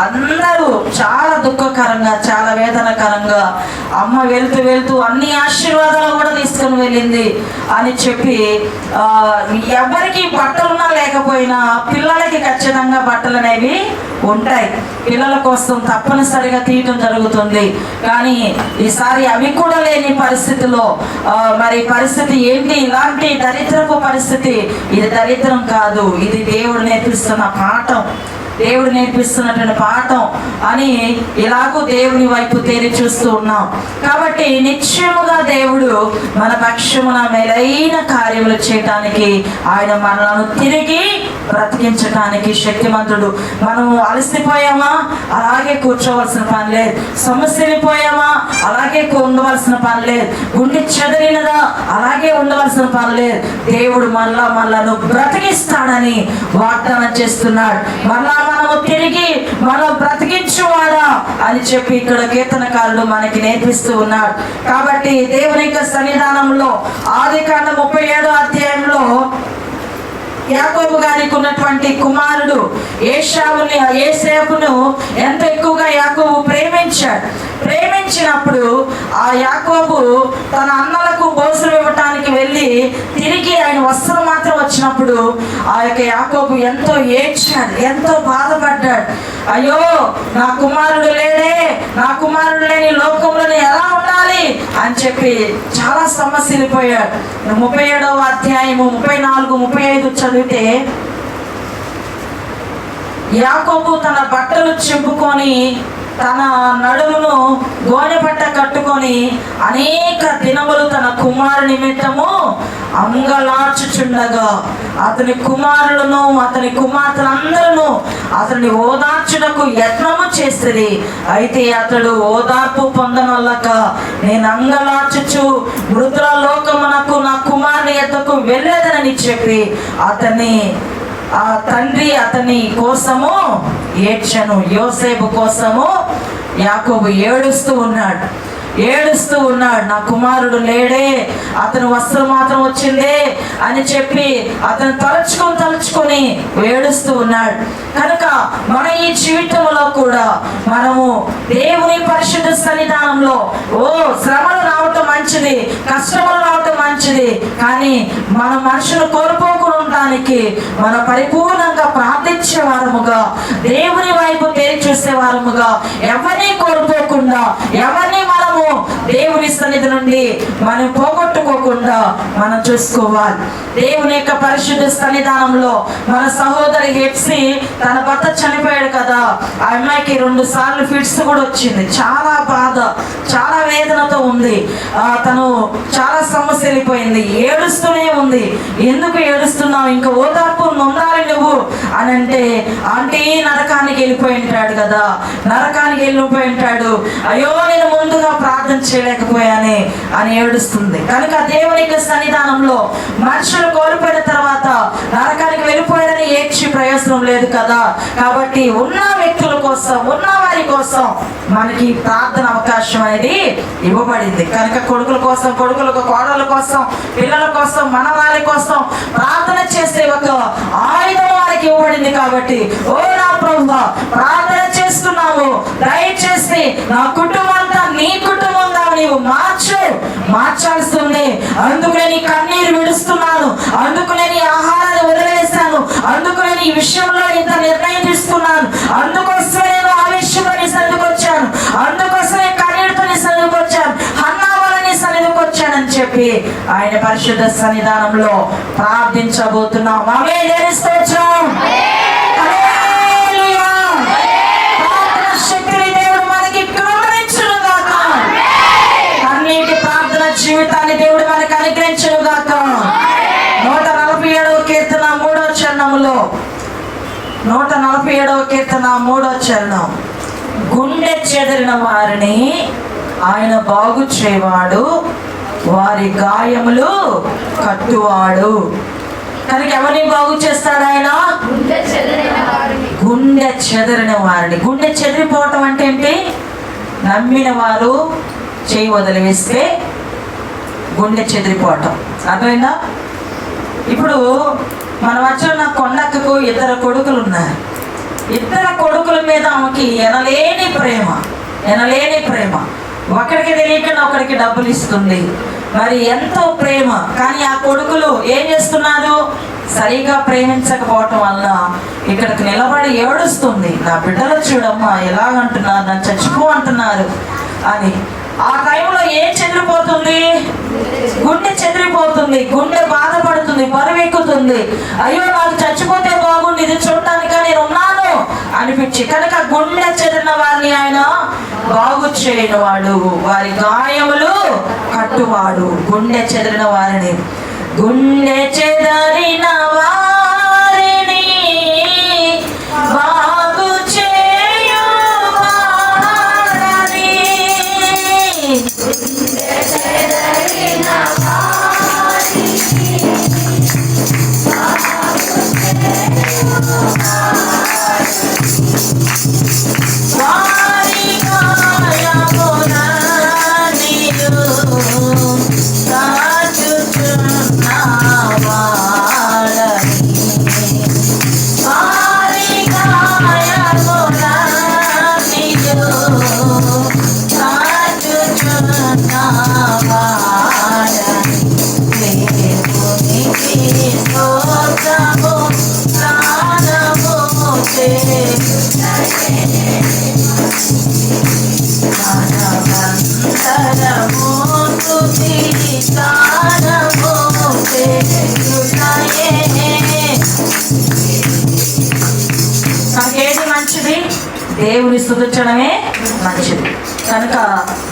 అందరూ చాలా దుఃఖకరంగా, చాలా వేదనకరంగా అమ్మ వెళ్తూ వెళ్తూ అన్ని ఆశీర్వాదాలు కూడా తీసుకుని వెళ్ళింది అని చెప్పి ఎవరికి బట్టలున్నా లేకపోయినా పిల్లలకి ఖచ్చితంగా బట్టలు అనేవి ఉంటాయి. పిల్లల కోసం తప్పనిసరిగా తీయటం జరుగుతుంది. కానీ ఈసారి అవి కూడా లేని పరిస్థితిలో మరి పరిస్థితి ఏంటి? ఇలాంటి దరిద్రపు పరిస్థితి. ఇది దరిద్రం కాదు, ఇది దేవుడు నేర్పిస్తున్న పాఠం, దేవుడు నేర్పిస్తున్నటువంటి పాఠం అని ఇలాగూ దేవుని వైపు తేరి చూస్తూ ఉన్నాం. కాబట్టి నిత్యముగా దేవుడు మన పక్షమున మేలైన కార్యములు చేయటానికి, ఆయన మనలను తిరిగి బ్రతికించటానికి శక్తిమంతుడు. మనం అలసిపోయామా? అలాగే కూర్చోవలసిన పని లేదు. సమస్యలిపోయామా? అలాగే ఉండవలసిన పని లేదు. గుండె చెదిరినదా? అలాగే ఉండవలసిన పని లేదు. దేవుడు మనలను బ్రతికిస్తాడని వాగ్దానం చేస్తున్నాడు. మనము తిరిగి మనం బ్రతికించువాడా అని చెప్పి ఇక్కడ కీర్తనకారుడు మనకి నేర్పిస్తూ ఉన్నాడు. కాబట్టి దేవుని యొక్క సన్నిధానంలో ఆదికాండం 37వ అధ్యాయంలో యాకోబు గారికి ఉన్నటువంటి కుమారుడు ఏసేపును ఎంత ఎక్కువగా యాకోబు ప్రేమించినప్పుడు ఆ యాకోబు తన అన్నలకు భోజనం ఇవ్వటానికి వెళ్ళి తిరిగి ఆయన వస్త్రం మాత్రం వచ్చినప్పుడు ఆ యొక్క యాకోబు ఎంతో ఏడ్చాడు, ఎంతో బాధపడ్డాడు. అయ్యో నా కుమారుడు లేడే, నా కుమారుడు లేని లోకంలో ఎలా ఉండాలి అని చెప్పి చాలా సమస్యలిపోయాడు. 37వ అధ్యాయము 34, 35 చదివితే యాకోబు తన బట్టలు చింపుకొని తన నడుమును గోనెపట్ట కట్టుకొని అనేక దినములు తన కుమారు నిమిత్తము అంగలార్చుచుండగా అతని కుమారులను అతని కుమార్తెలందరూ అతని ఓదార్చుటకు యత్నము చేస్తుంది. అయితే అతడు ఓదార్పు పొందనొల్లక నేను అంగలార్చుచు వృద్ధుల లోకమునకు నా కుమారుని ఎద్దకు వెళ్ళేదనని చెప్పి ఆ తండ్రి అతని కోసము ఏడ్చెను. యోసేపు కోసము యాకోబు ఏడుస్తూ ఉన్నాడు. నా కుమారుడు లేడే, అతను వస్త్రం మాత్రం వచ్చిందే అని చెప్పి అతను తలుచుకొని ఏడుస్తూ ఉన్నాడు. కనుక మన ఈ జీవితంలో కూడా మనము దేవుని పరిశుద్ధ సన్నిధానంలో శ్రమలు రావటం మంచిది, కష్టములు రావటం మంచిది. కానీ మన మనసును కోల్పోకుండా ఉండడానికి మనం పరిపూర్ణంగా ప్రార్థించే వారముగా, దేవుని వైపు తేరి చూసే వారముగా, ఎవరిని కోల్పోకుండా, ఎవరిని మనము దేవుని సన్నిధి నుండి మనం పోగొట్టుకోకుండా మనం చూసుకోవాలి. దేవుని యొక్క పరిశుద్ధ సన్నిధానంలో మన సహోదరి హెప్సీ తన భర్త చనిపోయాడు కదా, ఆ అమ్మాయికి 2 సార్లు ఫిట్స్ కూడా వచ్చింది. చాలా బాధ, చాలా వేదనతో ఉంది. తను చాలా సమస్య వెళ్ళిపోయింది, ఏడుస్తూనే ఉంది. ఎందుకు ఏడుస్తున్నావు? ఇంకా ఓదార్పు నొందాలి నువ్వు అని అంటే, ఆంటీ నరకానికి వెళ్ళిపోయి ఉంటాడు కదా, నరకానికి వెళ్ళిపోయి ఉంటాడు, అయ్యో నేను ముందుగా ప్రార్థన చేయలేకపోయానే అని ఏడుస్తుంది. కనుక దేవుని యొక్క సన్నిధానంలో మనుషులు కోల్పోయిన తర్వాత నరకానికి వెళ్ళిపోయారని ఏడ్చి ప్రయోజనం లేదు కదా. కాబట్టి ఉన్న వ్యక్తుల కోసం, ఉన్న వారి కోసం మనకి ప్రార్థన అవకాశం అనేది ఇవ్వబడింది. కనుక కొడుకుల కోసం, కోడళ్ళ కోసం, పిల్లల కోసం, మనవాళ్ళ కోసం ప్రార్థన చేసే ఒక ఆయుధం వారికి ఇవ్వబడింది. కాబట్టి నా ప్రభువా, ప్రార్థన చేస్తున్నావు, దయచేసి నా కుటుంబం అంతా నీ కుటుంబంగా నీవు మార్చాల్సింది. అందుకనే నీ కన్నీరు విడుస్తున్నాను, అందుకనే నీ ఆహారాన్ని వదిలేశాను, అందుకనే ఈ విషయంలో ఇంత నిర్ణయం తీసుకున్నాను, అందుకోసమే నేను ఆవేశంలో నీ సన్నిధికి వచ్చాను, అందుకోసమే కన్నీరుతో నీ సన్నిధికి వచ్చాను, హన్నావాలని సన్నిధికి వచ్చానని చెప్పి ఆయన పరిశుద్ధ సన్నిధానంలో ప్రార్థించబోతున్నాం. జీవితాన్ని దేవుడు మనకు అనుగ్రహించును గాక. 147వ కీర్తన 3వ చరణంలో 147వ కీర్తన 3వ చరణం, గుండె చెదిరిన వారిని ఆయన బాగు చేయవాడు, వారి గాయములు కట్టువాడు. కనుక ఎవరిని బాగు చేస్తాడు ఆయన? గుండె చెదిరిన వారిని. గుండె చెదిరిపోవటం అంటే ఏంటి? నమ్మిన వారు చేయి వదిలివేస్తే గుండె చెదిరిపోవటం. అర్థమైందా? ఇప్పుడు మన వచ్చిన కొండక్కకు 2 కొడుకులు ఉన్నారు. 2 కొడుకుల మీద ఆమెకి ఎనలేని ప్రేమ. ఒకడికి తెలియకుండా ఒకడికి డబ్బులు ఇస్తుంది, మరి ఎంతో ప్రేమ. కానీ ఆ కొడుకులు ఏం చేస్తున్నారు? సరిగా ప్రేమించకపోవటం వల్ల ఇక్కడికి నిలబడి ఏడుస్తుంది, నా బిడ్డలు చూడమ్మా ఎలాగంటున్నారు, నన్ను చచ్చిపో అంటున్నారు అని. ఆ టైంలో ఏం చెదిరిపోతుంది? గుండె చెదిరిపోతుంది, గుండె బాధపడుతుంది, బరువెక్కుతుంది. అయ్యో నాకు చచ్చిపోతే బాగుంది, ఇది చూడటానిక నేను ఉన్నాను అనిపించి. కనుక గుండె చెదిరిన వారిని ఆయన బాగు చేయనివాడు, వారి గాయములు కట్టువాడు. గుండె చెదిరిన వారిని, గుండె చెదరిన వారిని బాగు చేయువాడని. గుండె చెదరిన వారిని బాగు చేయువాడని. వారి గాయములన్నీయు నాకేది మంచిది? దేవుని స్తుతించడమే మంచిది. కనుక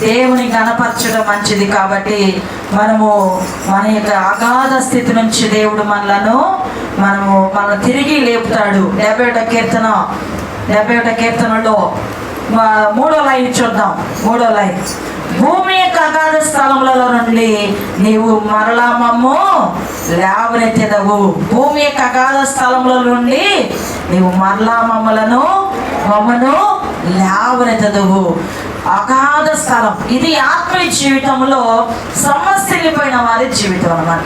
దేవుని గణపరచడం మంచిది. కాబట్టి మనము మన యొక్క అగాధ స్థితి నుంచి దేవుడు మనం తిరిగి లేపుతాడు. 71 కీర్తనలో 3వ లైన్ చూద్దాం. 3వ లైన్, భూమి యొక్క అగాధ స్థలములలో నుండి నీవు మరలా మమ్ము లేవనెత్తెదవు. భూమి యొక్క అగాధ స్థలముల నుండి నీవు మరలా మమ్మను లేవనెత్తెదవు. అగాధ స్థలం ఇది ఆత్మీయ జీవితంలో సమస్యలిపోయిన వారి జీవితం అన్నమాట.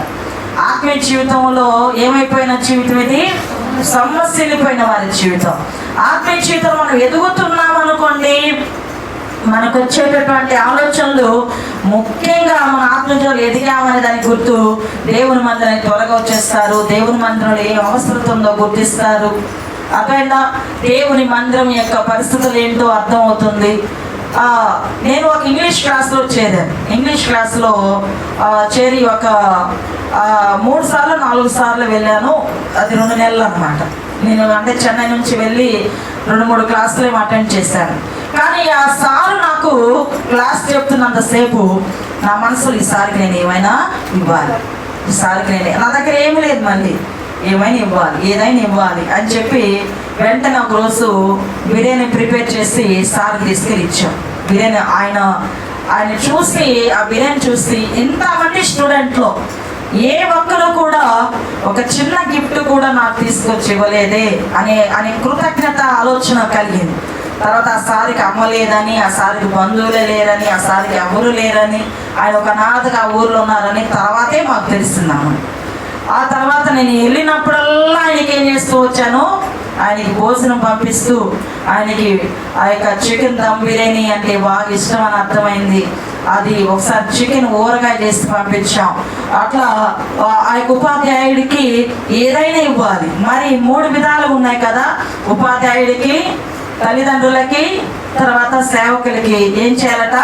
ఆత్మీయ జీవితంలో ఏమైపోయిన జీవితం ఇది? సమస్యలిపోయిన వారి జీవితం. ఆత్మీయ జీవితం మనం ఎదుగుతున్నాం అనుకోండి, మనకు వచ్చేటటువంటి ఆలోచనలు ముఖ్యంగా మన ఆత్మజీవులు ఎదిగామనే దానికి గుర్తు దేవుని మందిరానికి త్వరగా వచ్చేస్తారు. దేవుని మందిరంలో ఏ అవసరం ఉందో గుర్తిస్తారు. అర్థమైందా? దేవుని మందిరం యొక్క పరిస్థితులు ఏంటో అర్థమవుతుంది. నేను ఒక ఇంగ్లీష్ క్లాస్లో చేరాను. ఇంగ్లీష్ క్లాస్లో చేరి ఒక 3 సార్లు 4 సార్లు వెళ్ళాను. అది 2 నెలలు అన్నమాట. నేను అంటే చెన్నై నుంచి వెళ్ళి 2-3 క్లాసులు అటెండ్ చేశాను. కానీ ఆ సారు నాకు క్లాస్ చెప్తున్నంతసేపు నా మనసులో ఈసారికి నేను ఏమైనా ఇవ్వాలి, నా దగ్గర ఏమీ లేదు, మళ్ళీ ఏదైనా ఇవ్వాలి అని చెప్పి వెంటనే ఒక రోజు బిర్యానీ ప్రిపేర్ చేసి సార్కి తీసుకెళ్ళి ఇచ్చాం. బిర్యానీ ఆయన చూసి, ఆ బిర్యానీ చూసి ఇంతమంది స్టూడెంట్లో ఏ ఒక్కరు కూడా ఒక చిన్న గిఫ్ట్ కూడా నాకు తీసుకొచ్చి ఇవ్వలేదే అనే కృతజ్ఞత ఆలోచన కలిగింది. తర్వాత ఆ సారికి అమ్మ లేదని, ఆ సారికి బంధువులే లేరని, ఆ సారికి ఎవరు లేరని, ఆయన ఒక అనాథగా ఊర్లో ఉన్నారని తర్వాతే మాకు తెలిసిందమ్మ. ఆ తర్వాత నేను వెళ్ళినప్పుడల్లా ఆయనకి ఏం చేస్తూ వచ్చాను, ఆయనకి భోజనం పంపిస్తూ, ఆయనకి ఆ యొక్క చికెన్ దమ్ బిర్యానీ అంటే బాగా ఇష్టం అని అర్థమైంది. అది ఒకసారి చికెన్ ఊరగాయ చేసి పంపించాం. అట్లా ఆ యొక్క ఉపాధ్యాయుడికి ఏదైనా ఇవ్వాలి. మరి 3 విధాలు ఉన్నాయి కదా, ఉపాధ్యాయుడికి, తల్లిదండ్రులకి, తర్వాత సేవకులకి ఏం చేయాలట?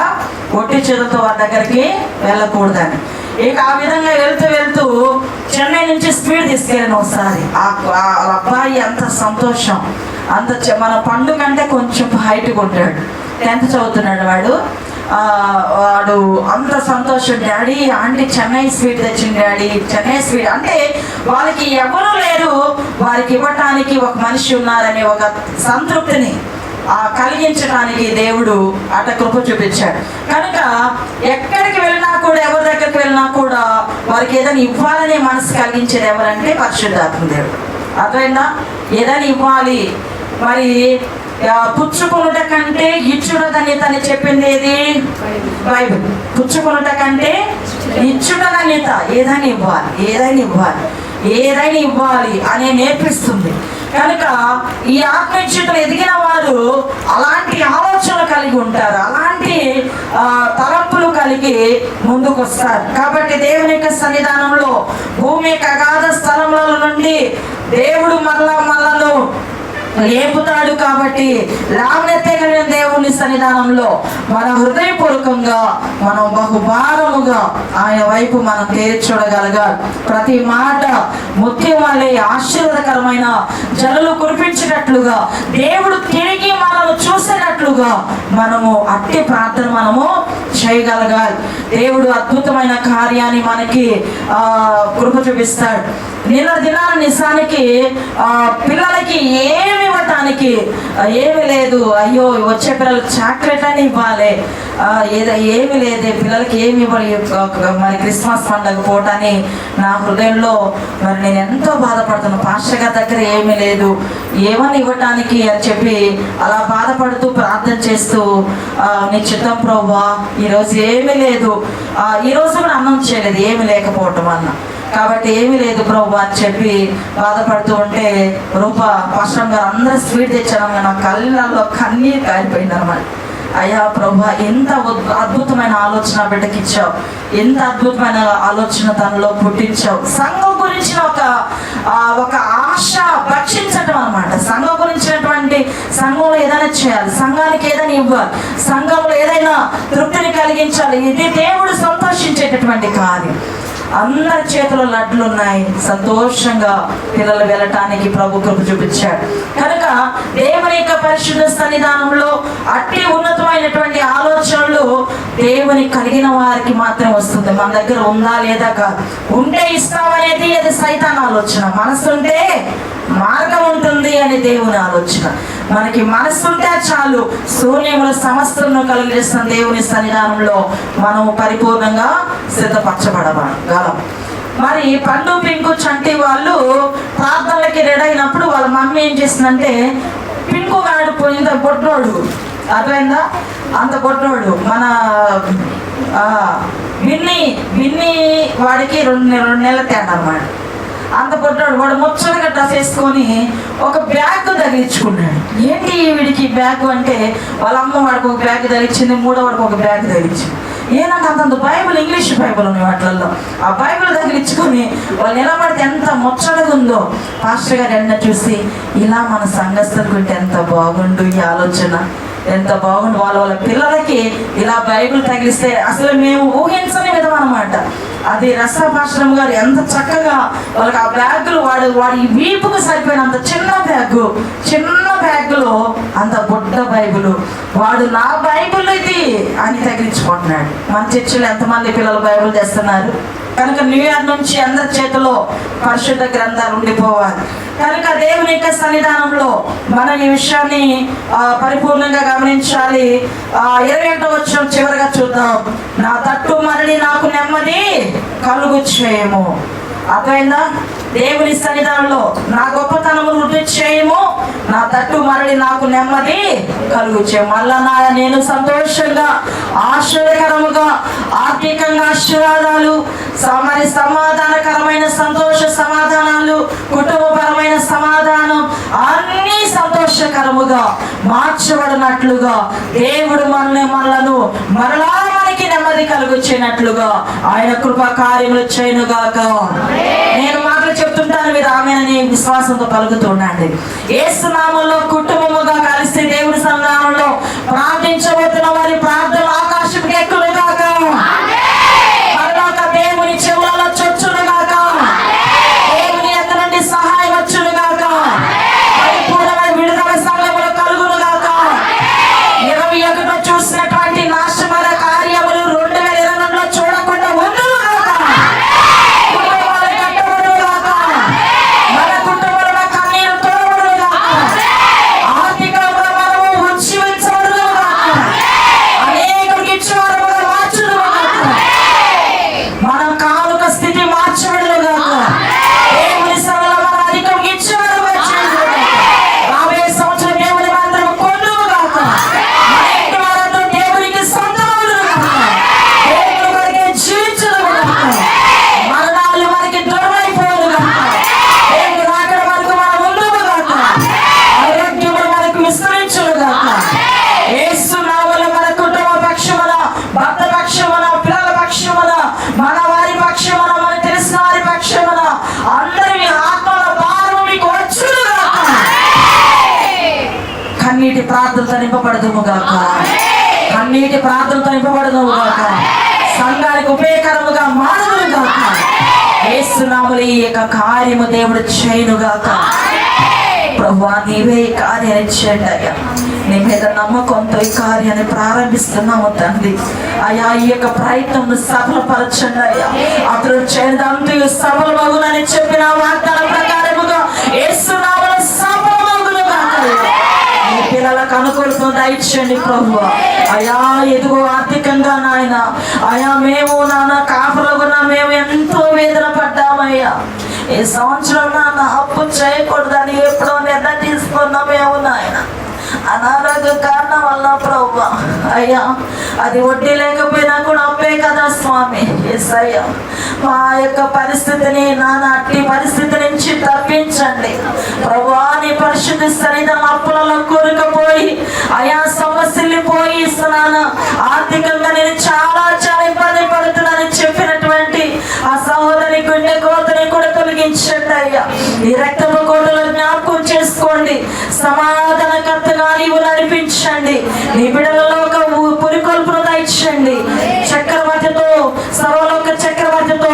ఒట్టి చేతులతో వారి దగ్గరికి వెళ్ళకూడదని. ఇక ఆ విధంగా వెళ్తూ చెన్నై నుంచి స్పీడ్ తీసుకెళ్ళాను ఒకసారి. ఆ అబ్బాయి అంత సంతోషం, మన పండు కంటే కొంచెం హైట్గా ఉంటాడు, 10th చదువుతున్నాడు వాడు అంత సంతోషం. డాడీ ఆంటీ చెన్నై స్వీట్ తెచ్చింది డాడీ, చెన్నై స్వీట్ అంటే వాళ్ళకి ఎవరూ లేరు, వారికి ఇవ్వటానికి ఒక మనిషి ఉన్నారనే ఒక సంతృప్తిని కలిగించడానికి దేవుడు అట కృప చూపించాడు. కనుక ఎక్కడికి వెళ్ళినా కూడా, ఎవరి దగ్గరికి వెళ్ళినా కూడా వారికి ఏదైనా ఇవ్వాలనే మనసు కలిగించేది ఎవరంటే పరిశుద్ధాత్మ దేవుడు. అర్థమైందా? ఏదైనా ఇవ్వాలి, మరి పుచ్చుకొనుట కంటే ఇచ్చుట ధన్యత అని చెప్పింది ఏది? బైబిల్. పుచ్చుకొనుట కంటే ఇచ్చుట ధన్యత. ఏదైనా ఇవ్వాలి, ఏదైనా ఇవ్వాలి, ఏదైనా ఇవ్వాలి అని నేర్పిస్తుంది. కనుక ఈ ఆత్మీయతలు ఎదిగిన వారు అలాంటి ఆలోచనలు కలిగి ఉంటారు, అలాంటి తలంపులు కలిగి ముందుకు వస్తారు. కాబట్టి దేవుని యొక్క సన్నిధానంలో భూమి యొక్క అగాధ స్థలముల నుండి దేవుడు మళ్ళను లేపుతాడు. కాబట్టి లావనెత్తగలిగిన దేవుని సన్నిధానంలో మన హృదయపూర్వకంగా మనం బహుభారముగా ఆయన వైపు మనం చూడగలగాలి. ప్రతి మాట ముత్యం వల్లే ఆశీర్వాదకరమైన జనులు కురిపించినట్లుగా, దేవుడు తిరిగి మనము చూసినట్లుగా మనము అట్టి ప్రార్థన మనము చేయగలగాలి. దేవుడు అద్భుతమైన కార్యాన్ని మనకి కృప చూపిస్తాడు. నిన్న దినాన్ని నిజానికి పిల్లలకి ఏమి ఇవ్వటానికి ఏమి లేదు. అయ్యో వచ్చే పిల్లలకు చాక్లెట్ అని ఇవ్వాలి, ఏమి లేదే పిల్లలకి ఏమి ఇవ్వాలి మరి క్రిస్మస్ పండుగ పోటని నా హృదయంలో మరి నేను ఎంతో బాధపడుతున్నాను. పాస్టర్ గారి దగ్గర ఏమీ లేదు, ఏమని ఇవ్వటానికి అని చెప్పి అలా బాధపడుతూ ప్రార్థన చేస్తూ నీ చిత్తం ప్రభువా ఈరోజు ఏమీ లేదు, ఈరోజు కూడా అన్నం చేయలేదు ఏమి లేకపోవటం అన్న, కాబట్టి ఏమీ లేదు ప్రభు అని చెప్పి బాధపడుతూ ఉంటే పాస్టర్ గారు అందరూ స్వీట్ తెచ్చారు. నా కళ్ళల్లో కన్నీరు కారిపోయింది అనమాట. అయ్యా ప్రభు ఎంత అద్భుతమైన ఆలోచన బిడ్డకి ఇచ్చావు, ఎంత అద్భుతమైన ఆలోచన తనలో పుట్టించావు. సంఘం గురించిన ఒక ఆశ భక్షించటం అనమాట. సంఘం గురించినటువంటి సంఘంలో ఏదైనా చేయాలి, సంఘానికి ఏదైనా ఇవ్వాలి, సంఘంలో ఏదైనా తృప్తిని కలిగించాలి. ఇది దేవుడు సంతోషించేటటువంటి కార్యం. అందరి చేతిలో లడ్లు ఉన్నాయి, సంతోషంగా పిల్లలు వెళ్ళటానికి ప్రభు కృప చూపించాడు. కనుక దేవుని యొక్క పరిశుద్ధ సన్నిధానంలో అట్టి ఉన్నతమైనటువంటి ఆలోచనలు దేవుని కలిగిన వారికి మాత్రం వస్తుంది. మన దగ్గర ఉందా లేదా కాదు, ఉంటే ఇస్తామనేది అది సైతాన్ ఆలోచన. మనసుంటే మార్గం ఉంటుంది అని దేవుని ఆలోచన. మనకి మనసుంటే చాలు, శూన్యముల సమస్తను కలిగిస్తున్న దేవుని సన్నిధానంలో మనం పరిపూర్ణంగా సిద్ధపరచబడగలం. మరి పండు పింకు చంటి వాళ్ళు ప్రార్థనలకి రెడీ అయినప్పుడు వాళ్ళ మమ్మీ ఏం చేసిందంటే, పింకు గాడు పోయింద బొడ్డోడు, అర్థమైందా, అంత బొడ్డోడు మన విన్ని వాడికి 2 నెలల తేడా అన్నమాట. అంత పొట్టాడు వాడు ముచ్చటగా డ్రెస్ వేసుకొని ఒక బ్యాగ్ తగిలించుకున్నాడు. ఏంటి వీడికి బ్యాగ్ అంటే, వాళ్ళ అమ్మ వాడికి ఒక బ్యాగ్ తగిలించింది, మూడో వాడికి ఒక బ్యాగ్ తగిలించింది. ఏనంటే అంత బైబిల్, ఇంగ్లీష్ బైబిల్ ఉన్నాయి వాటిల్లో. ఆ బైబిల్ తగిలించుకొని వాళ్ళు నిలబడితే ఎంత ముచ్చటగా ఉందో. పాస్టర్ గారు ఎన్న చూసి, ఇలా మన సంఘస్థులకు ఉంటే ఎంత బాగుండు, ఈ ఆలోచన ఎంత బాగుండు, వాళ్ళ పిల్లలకి ఇలా బైబిల్ తగిలిస్తే అసలు మేము ఊహించని విధం అనమాట. అది రసభాషణం గారు ఎంత చక్కగా వాళ్ళకి ఆ బ్యాగులు వాడి వీపుకు సరిపోయినంత చిన్న బ్యాగులో అంత బుడ్డ బైబిల్, వాడు నా బైబిల్ ఇది అని తగిలించుకుంటున్నాడు. మన చర్చిలో ఎంతమంది పిల్లలు బైబిల్ తెస్తున్నారు? కనుక న్యూ ఇయర్ నుంచి అందరి చేతిలో పరిశుద్ధ గ్రంథాలు ఉండిపోవాలి. కనుక దేవుని యొక్క సన్నిధానంలో మనం ఈ విషయాన్ని పరిపూర్ణంగా గమనించాలి. 21వ వచనం చివరిగా చూద్దాం. నా తట్టు మరలి నాకు నెమ్మది కలుగు చేయము. అర్థమైందా? దేవుని సన్నిధానంలో నా గొప్పతనము వృద్ధి చేయము, నా తట్టు మరలి నాకు నెమ్మది కలుగు చేయము. మళ్ళా నేను సంతోషంగా ఆశ్చర్యకరముగా ఆర్థికంగా ఆశీర్వాదాలు, మరి సమాధానకరమైన సంతోష సమాధానాలు, కుటుంబపరమైన సమాధానం అన్ని సంతోషకరముగా మార్చబడినట్లుగా దేవుడు మనలను మరలా మనకి నెమ్మది కలుగుచ్చినట్లుగా ఆయన కృపా కార్యములు చేయనుగాక. నేను మాటలు చెప్తుంటాను, మీరు ఆమెనని విశ్వాసంతో పలుకుతుండండి. యేసు నామములో కుటుంబముగా కలిసి దేవుని సన్నిధానంలో ప్రార్థించబోతున్న వారి ప్రార్థన ఆకాశంకి ఎక్కులుగాక, పరలోక దేవుని చెవులలో చొచ్చునుగాక, దేవుని ఎక్కడ నుండి సహాయం వచ్చునుగాక, పరిపూర్ణమైన విడుదల సంఘములో కలుగునుగాక. 21 చూసినటువంటి నాశనమైన కార్యములు 2022లో చూడకుండా ఉండునుగాక. ఆర్థిక మనము ఉజ్జీవించబడునుగాక. ప్రార్థనతో నింపబడదుము గాక. కన్నీటి ప్రార్థనతో నింపబడదుము గాక. సంఘానికి ఉపయోగకరముగా మారుదుము గాక. యేసునామములో ఈ యొక్క కార్యము దేవుడు చేయును గాక. ప్రభువా నీవే ఈ కార్యాన్ని చేయండి అయ్యా. నీ మీద నమ్మకంతో ఈ కార్యాన్ని ప్రారంభిస్తున్నాము తండ్రి. అయ్యా ఈ యొక్క ప్రయత్నం సఫలపరచండి అయ్యా. అతడు చేదంతయు సఫలమగునని చెప్పిన వాగ్దానం ప్రకారముగా యేసునామములో సఫలమగును గాక. నీ పిల్లలకు అనుకూలత దయచేయండి ప్రభువా. అయా ఎదుగు ఆర్థికంగా నాయన అయా మేము నాన్న కాపులగున్నా మేము ఎంతో వేదన పడ్డామయ్యా. ఈ సంవత్సరం నాన్న అప్పు చేయకూడదని ఎప్పుడో నిర్ణయం తీసుకున్నామేమో నాయన. అనారోగ్య కారణం వల్ల ప్రభువా అయ్యా అది వడ్డీ లేకపోయినా కూడా అప్పే కదా స్వామి. యేసయ్య మా యొక్క పరిస్థితిని నాన్న అట్టి పరిస్థితి నుంచి తప్పించండి ప్రభువా. నీ పరిశుద్ధ సన్నిధానం అప్పులలో కూరుకుపోయి అయా సమస్యలిపోయి ఇస్తున్నాను. ఆర్థికంగా నేను చాలా చాలా ఇబ్బంది పడుతున్నానని చెప్పినటువంటి ఆ సహోదరి గుండె కోతని కూడా తొలగించండి అయ్యా. ఈ రక్తపు కోటలో జ్ఞాపకం చేసుకోండి. సమాధానకర్తగా నీవు నడిపించండి. నీ బిడ్డలలో ఒక పురికొల్పును దయచేయండి. చక్రవర్తితో సర్వలోక చక్రవర్తితో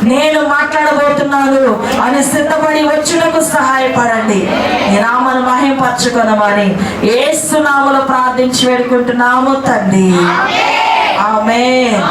నేను మాట్లాడబోతున్నాను అని సిద్ధపడి వచ్చుటకు సహాయపడండి. నీ నామను మహిమపరచుకొనమని యేసు నామములో ప్రార్థించి వేడుకుంటున్నాము తండ్రి. ఆమేన్.